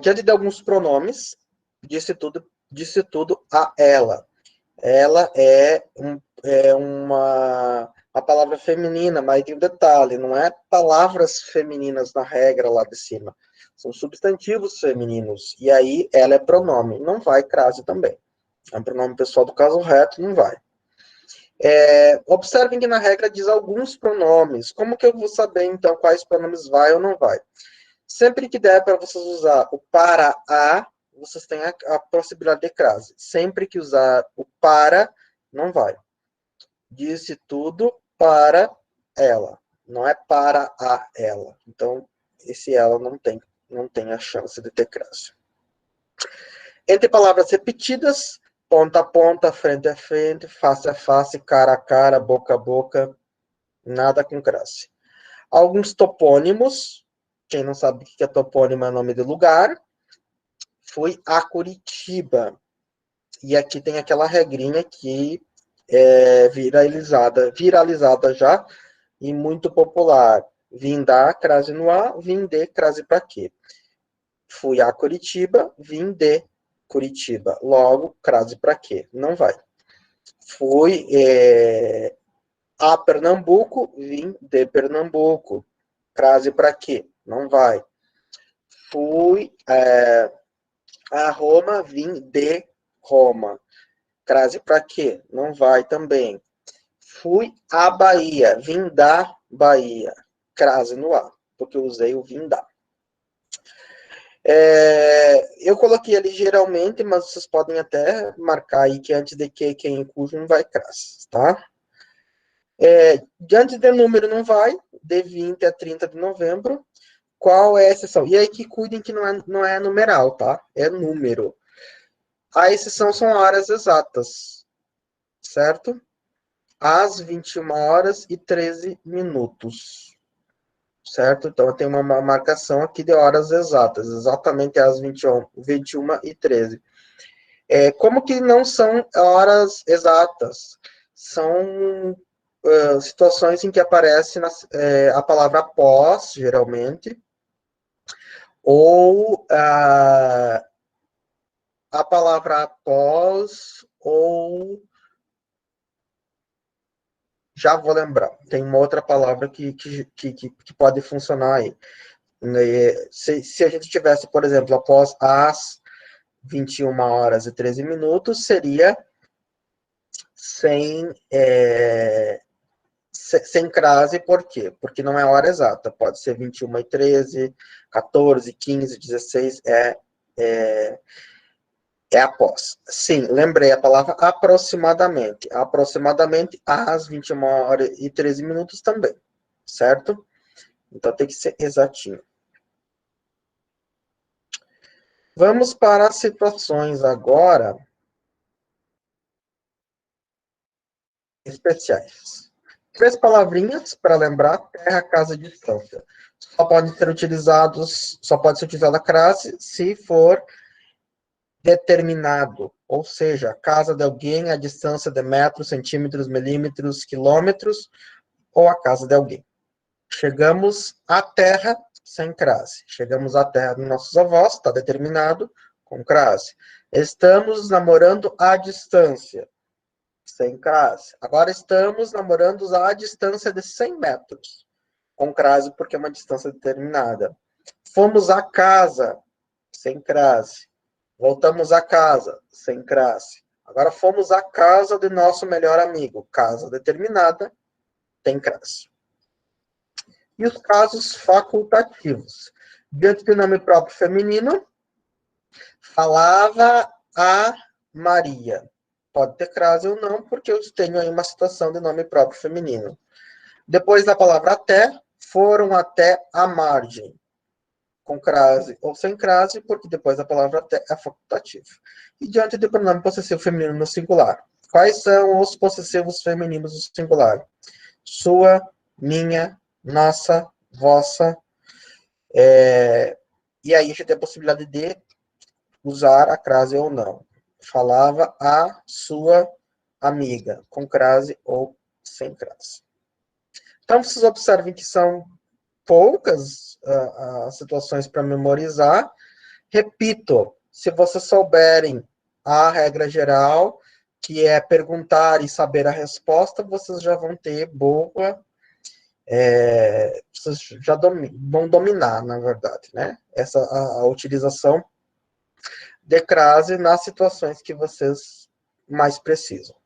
Diante de alguns pronomes, disse tudo a ela. Ela é uma palavra feminina, mas tem um detalhe, não é palavras femininas na regra lá de cima. São substantivos femininos. E aí ela é pronome. Não vai crase também. É um pronome pessoal do caso reto, não vai. Observem que na regra diz alguns pronomes. Como que eu vou saber, então, quais pronomes vai ou não vai? Sempre que der para vocês usar o para a, vocês têm a possibilidade de crase. Sempre que usar o para, não vai. Disse tudo para ela. Não é para a ela. Então, esse ela não tem a chance de ter crase. Entre palavras repetidas, ponta a ponta, frente a frente, face a face, cara a cara, boca a boca, nada com crase. Alguns topônimos, quem não sabe o que é topônimo é nome de lugar, fui a Curitiba. E aqui tem aquela regrinha que é viralizada já, e muito popular. Vim da, crase no A, vim de, crase para quê? Fui a Curitiba, vim de Curitiba. Logo, crase para quê? Não vai. Fui a Pernambuco, vim de Pernambuco. Crase para quê? Não vai. Fui a Roma, vim de Roma. Crase para quê? Não vai também. Fui à Bahia, vim da Bahia. Crase no A, porque eu usei o vim da. Eu coloquei ali geralmente, mas vocês podem até marcar aí que antes de que, quem e cujo não vai crase, tá? Antes de número não vai, de 20 a 30 de novembro. Qual é a exceção? E aí que cuidem que não é numeral, tá? É número. A exceção são horas exatas, certo? Às 21 horas e 13 minutos, certo? Então, eu tenho uma marcação aqui de horas exatas, exatamente às 21 e 13. Como que não são horas exatas? São situações em que aparece a palavra após, geralmente, ou a palavra após, ou... Já vou lembrar. Tem uma outra palavra que pode funcionar aí. Se a gente tivesse, por exemplo, após as 21 horas e 13 minutos, seria sem crase, por quê? Porque não é hora exata, pode ser 21 e 13, 14, 15, 16, é após. Sim, lembrei a palavra aproximadamente. Aproximadamente às 21 horas e 13 minutos também, certo? Então tem que ser exatinho. Vamos para as situações agora especiais. 3 palavrinhas para lembrar: terra, casa, distância. Só pode ser utilizada a crase se for determinado, ou seja, a casa de alguém, a distância de metros, centímetros, milímetros, quilômetros, ou a casa de alguém. Chegamos à terra sem crase. Chegamos à terra dos nossos avós, está determinado, com crase. Estamos namorando à distância, sem crase. Agora estamos namorando à distância de 100 metros, com crase, porque é uma distância determinada. Fomos à casa, sem crase. Voltamos à casa, sem crase. Agora fomos à casa de nosso melhor amigo, casa determinada, tem crase. E os casos facultativos. Diante do nome próprio feminino, falava a Maria. Pode ter crase ou não, porque eu tenho aí uma situação de nome próprio feminino. Depois da palavra até, foram até a margem. Com crase ou sem crase, porque depois da palavra até é facultativo. E diante do pronome possessivo feminino no singular. Quais são os possessivos femininos no singular? Sua, minha, nossa, vossa. E aí a gente tem a possibilidade de usar a crase ou não. Falava a sua amiga, com crase ou sem crase. Então, vocês observem que são poucas situações para memorizar. Repito, se vocês souberem a regra geral, que é perguntar e saber a resposta, vocês já vão ter vocês já vão dominar, na verdade, né? A utilização de crase nas situações que vocês mais precisam.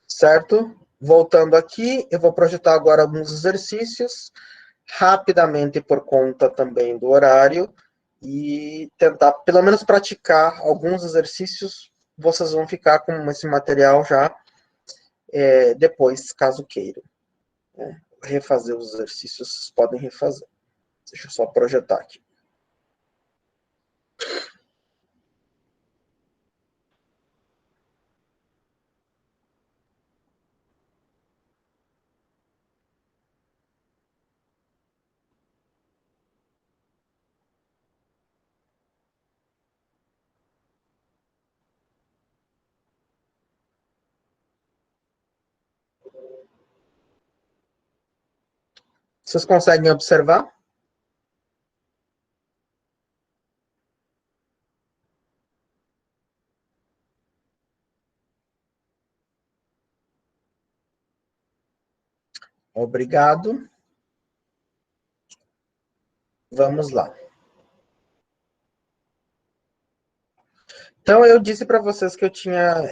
Certo? Voltando aqui, eu vou projetar agora alguns exercícios, rapidamente por conta também do horário, e tentar, pelo menos, praticar alguns exercícios. Vocês vão ficar com esse material já depois, caso queiram. Refazer os exercícios, vocês podem refazer. Deixa eu só projetar aqui. Vocês conseguem observar? Obrigado. Vamos lá. Então, eu disse para vocês que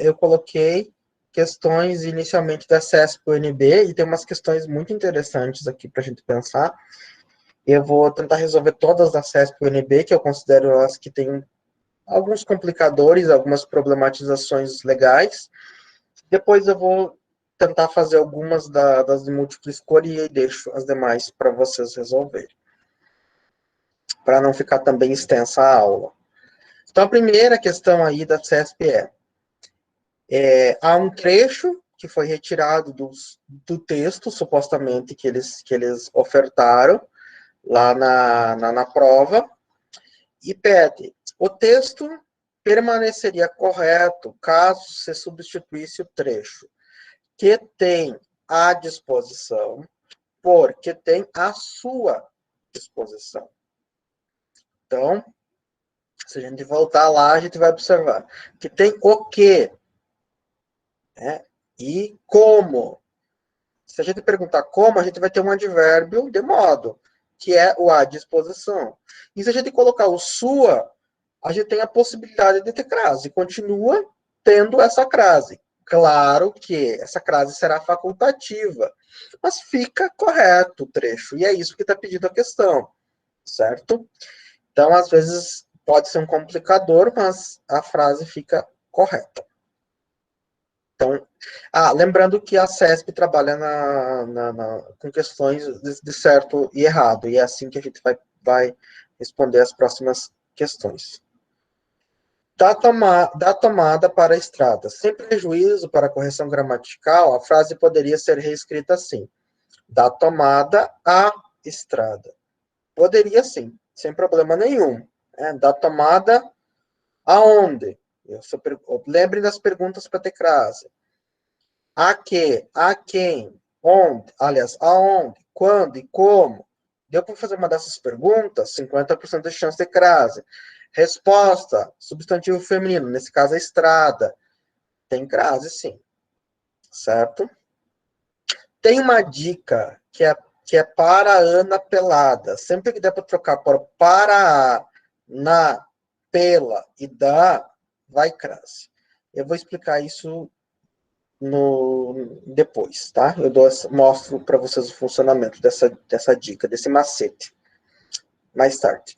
eu coloquei questões inicialmente da CESP-UNB, e tem umas questões muito interessantes aqui para a gente pensar. Eu vou tentar resolver todas da CESP-UNB, que eu considero as que têm alguns complicadores, algumas problematizações legais. Depois eu vou tentar fazer algumas das de múltipla escolha e deixo as demais para vocês resolverem, para não ficar também extensa a aula. Então, a primeira questão aí da CESP há um trecho que foi retirado do texto, supostamente, que eles ofertaram lá na prova, e pede: o texto permaneceria correto caso se substituísse o trecho. que tem à disposição, porque tem à sua disposição. Então, se a gente voltar lá, a gente vai observar que tem o que, né? E como. Se a gente perguntar como, a gente vai ter um advérbio de modo, que é o à disposição. E se a gente colocar o sua, a gente tem a possibilidade de ter crase. Continua tendo essa crase. Claro que essa crase será facultativa, mas fica correto o trecho. E é isso que está pedindo a questão, certo? Então, às vezes, pode ser um complicador, mas a frase fica correta. Então, lembrando que a CESP trabalha com questões de certo e errado, e é assim que a gente vai responder as próximas questões. Da tomada para a estrada. Sem prejuízo para a correção gramatical, a frase poderia ser reescrita assim: da tomada à estrada. Poderia sim, sem problema nenhum. Da tomada aonde? Lembre das perguntas para ter crase. A que, a quem, onde, aliás, aonde, quando e como. Deu para fazer uma dessas perguntas? 50% de chance de crase. Resposta, substantivo feminino, nesse caso a estrada. Tem crase, sim. Certo? Tem uma dica que é para a Ana Pelada. Sempre que der para trocar por para a, na, pela e da, vai crase. Eu vou explicar isso depois, tá? Mostro para vocês o funcionamento dessa dica, desse macete, mais tarde.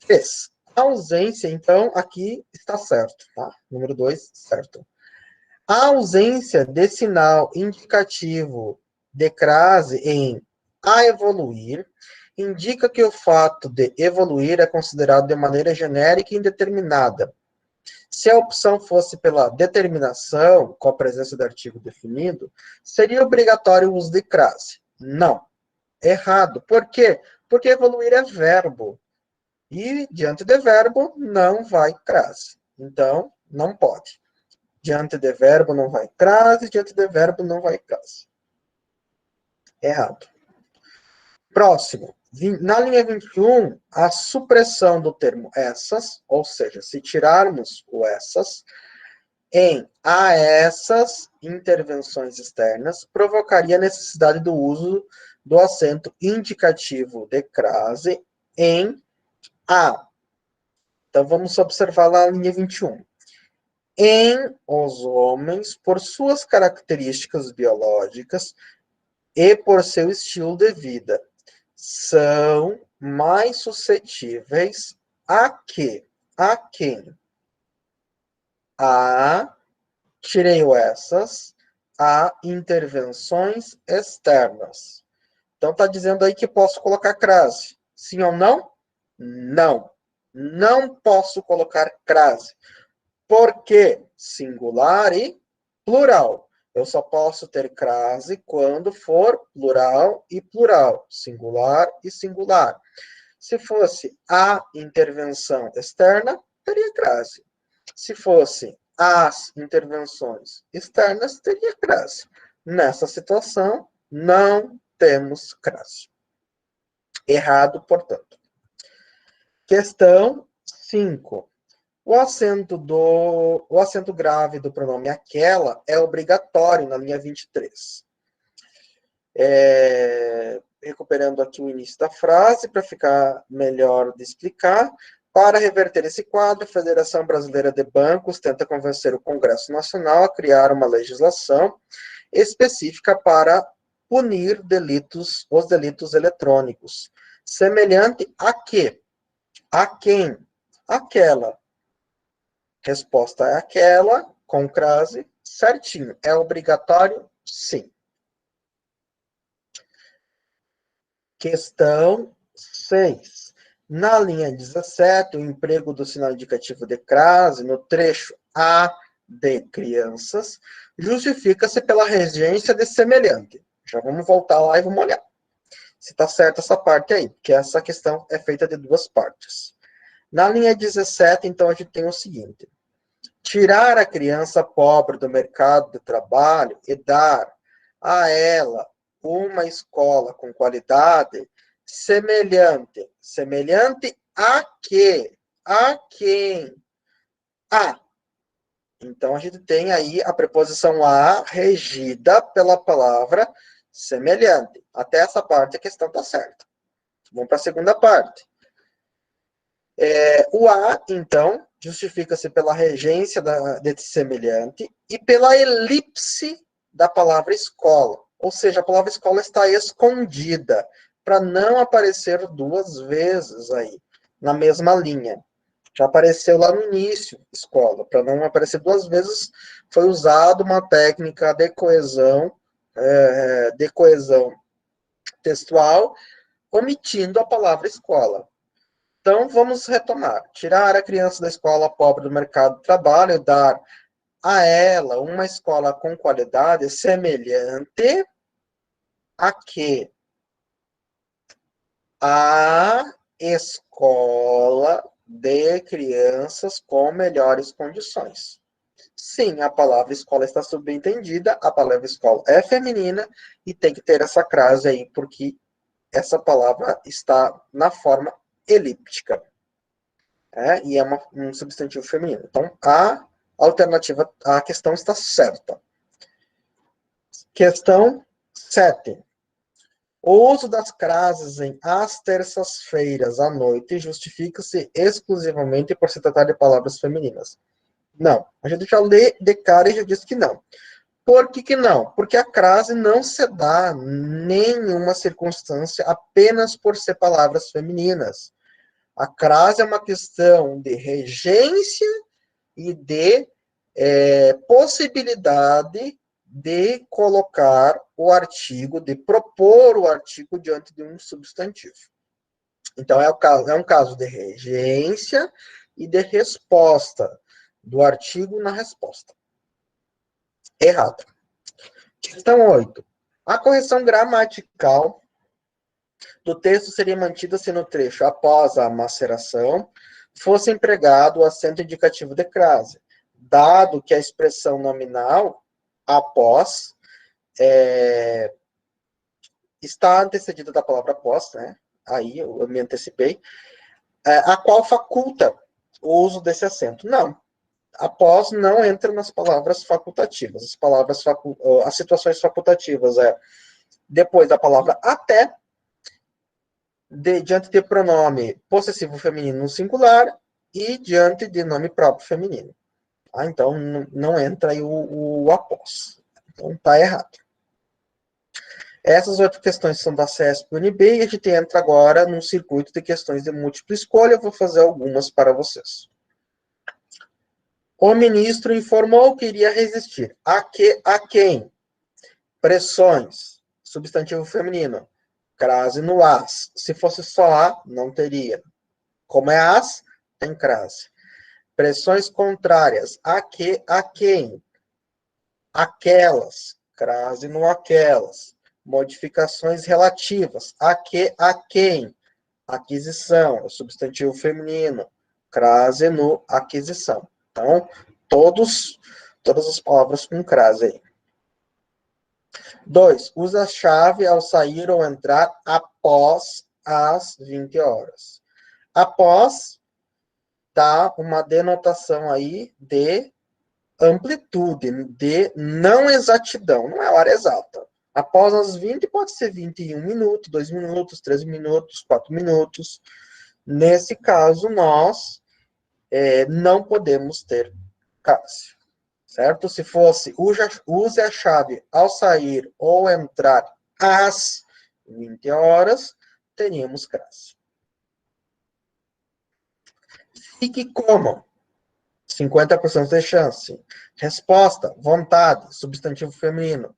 Três. A ausência, então, aqui está certo, tá? Número 2, certo. A ausência de sinal indicativo de crase em a evoluir indica que o fato de evoluir é considerado de maneira genérica e indeterminada. Se a opção fosse pela determinação, com a presença do artigo definido, seria obrigatório o uso de crase. Não. Errado. Por quê? Porque evoluir é verbo. E, diante de verbo, não vai crase. Então, não pode. Diante de verbo, não vai crase. Diante de verbo, não vai crase. Errado. Próximo. Na linha 21, a supressão do termo essas, ou seja, se tirarmos o essas, a essas intervenções externas, provocaria a necessidade do uso do acento indicativo de crase em a. Então, vamos observar lá a linha 21. Em os homens, por suas características biológicas e por seu estilo de vida, são mais suscetíveis a quê? A quem? Tirei o essas, a intervenções externas. Então, está dizendo aí que posso colocar crase. Sim ou não? Não. Não posso colocar crase. Por quê? Singular e plural. Eu só posso ter crase quando for plural e plural. Singular e singular. Se fosse a intervenção externa, teria crase. Se fosse as intervenções externas, teria crase. Nessa situação, não temos crase. Errado, portanto. Questão 5. O acento grave do pronome aquela é obrigatório na linha 23. Recuperando aqui o início da frase, para ficar melhor de explicar. Para reverter esse quadro, a Federação Brasileira de Bancos tenta convencer o Congresso Nacional a criar uma legislação específica para punir os delitos eletrônicos. Semelhante a quê? A quem? Aquela. Resposta é aquela, com crase, certinho. É obrigatório? Sim. Questão 6. Na linha 17, o emprego do sinal indicativo de crase no trecho A de crianças justifica-se pela regência de semelhante. Já vamos voltar lá e vamos olhar se está certa essa parte aí, porque essa questão é feita de duas partes. Na linha 17, então, a gente tem o seguinte. Tirar a criança pobre do mercado de trabalho e dar a ela uma escola com qualidade semelhante a quê? A quem? A. Então, a gente tem aí a preposição a regida pela palavra semelhante. Até essa parte a questão está certa. Vamos para a segunda parte. O a, então, justifica-se pela regência desse semelhante e pela elipse da palavra escola. Ou seja, a palavra escola está escondida, para não aparecer duas vezes aí, na mesma linha. Já apareceu lá no início, escola. Para não aparecer duas vezes, foi usada uma técnica de coesão textual, omitindo a palavra escola. Então, vamos retomar. Tirar a criança da escola pobre do mercado de trabalho e dar a ela uma escola com qualidade semelhante a quê? A escola de crianças com melhores condições. Sim, a palavra escola está subentendida, a palavra escola é feminina e tem que ter essa crase aí, porque essa palavra está na forma elíptica. E é um substantivo feminino. Então, a alternativa, a questão está certa. Questão 7. O uso das crases em às terças-feiras à noite justifica-se exclusivamente por se tratar de palavras femininas. Não. A gente já lê de cara e já diz que não. Por que não? Porque a crase não se dá nenhuma circunstância apenas por ser palavras femininas. A crase é uma questão de regência e de possibilidade de colocar o artigo, de propor o artigo diante de um substantivo. Então, é um caso de regência e de resposta do artigo na resposta. Errado. Questão 8. A correção gramatical do texto seria mantida se no trecho após a maceração fosse empregado o acento indicativo de crase, dado que a expressão nominal após está antecedida da palavra após, né? Aí eu me antecipei, a qual faculta o uso desse acento. Não. Após não entra nas palavras facultativas. As situações facultativas depois da palavra até, diante de pronome possessivo feminino no singular e diante de nome próprio feminino. Então, não entra aí o após. Então, está errado. Essas 8 questões são da CESP-UNB e a gente entra agora num circuito de questões de múltipla escolha. Eu vou fazer algumas para vocês. O ministro informou que iria resistir. A quem? Pressões. Substantivo feminino. Crase no as. Se fosse só a, não teria. Como é as, tem crase. Pressões contrárias. A quem? Aquelas. Crase no aquelas. Modificações relativas. A quem? Aquisição. Substantivo feminino. Crase no aquisição. Então, todas as palavras com crase aí. 2. Usa a chave ao sair ou entrar após as 20 horas. Após dá uma denotação aí de amplitude, de não exatidão, não é hora exata. Após as 20 pode ser 21 minutos, 2 minutos, 3 minutos, 4 minutos. Nesse caso, nós não podemos ter crase, certo? Se fosse use a chave ao sair ou entrar às 20 horas, teríamos crase. Fique como? 50% de chance. Resposta, vontade, substantivo feminino.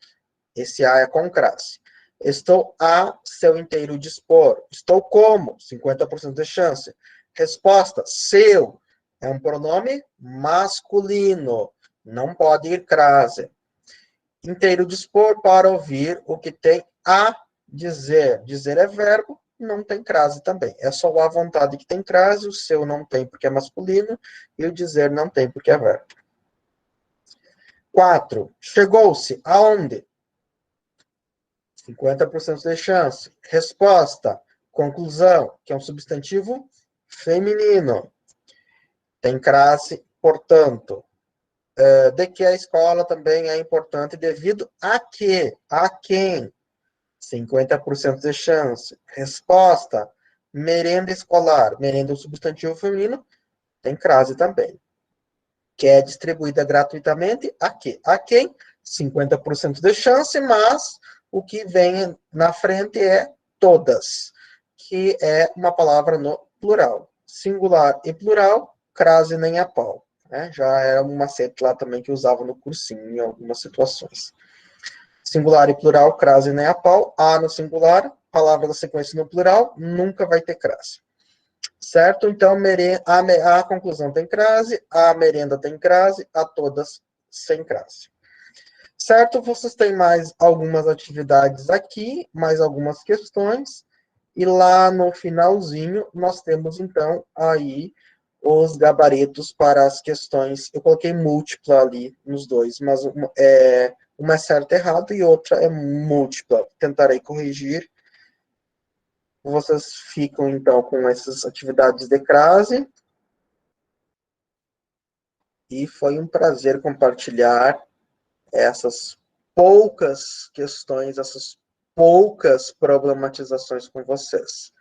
Esse A é com crase. Estou a seu inteiro dispor. Estou como? 50% de chance. Resposta, seu. É um pronome masculino. Não pode ir crase. Inteiro dispor para ouvir o que tem a dizer. Dizer é verbo, não tem crase também. É só a vontade que tem crase, o seu não tem porque é masculino, e o dizer não tem porque é verbo. 4. Chegou-se aonde? 50% de chance. Resposta. Conclusão, que é um substantivo feminino. Tem crase, portanto. De que a escola também é importante devido a quê? A quem? 50% de chance. Resposta. Merenda escolar. Merenda é um substantivo feminino. Tem crase também. Que é distribuída gratuitamente a quê? A quem? 50% de chance, mas o que vem na frente é todas, que é uma palavra no plural. Singular e plural, crase nem a pau. Né? Já era um macete lá também que usava no cursinho em algumas situações. Singular e plural, crase nem a pau. A no singular, palavra da sequência no plural, nunca vai ter crase. Certo? Então, a conclusão tem crase, a merenda tem crase, a todas sem crase. Certo? Vocês têm mais algumas atividades aqui, mais algumas questões, e lá no finalzinho nós temos, então, aí os gabaritos para as questões. Eu coloquei múltipla ali nos dois, mas uma é certa e errada e outra é múltipla. Tentarei corrigir. Vocês ficam, então, com essas atividades de crase. E foi um prazer compartilhar essas poucas questões, essas poucas problematizações com vocês.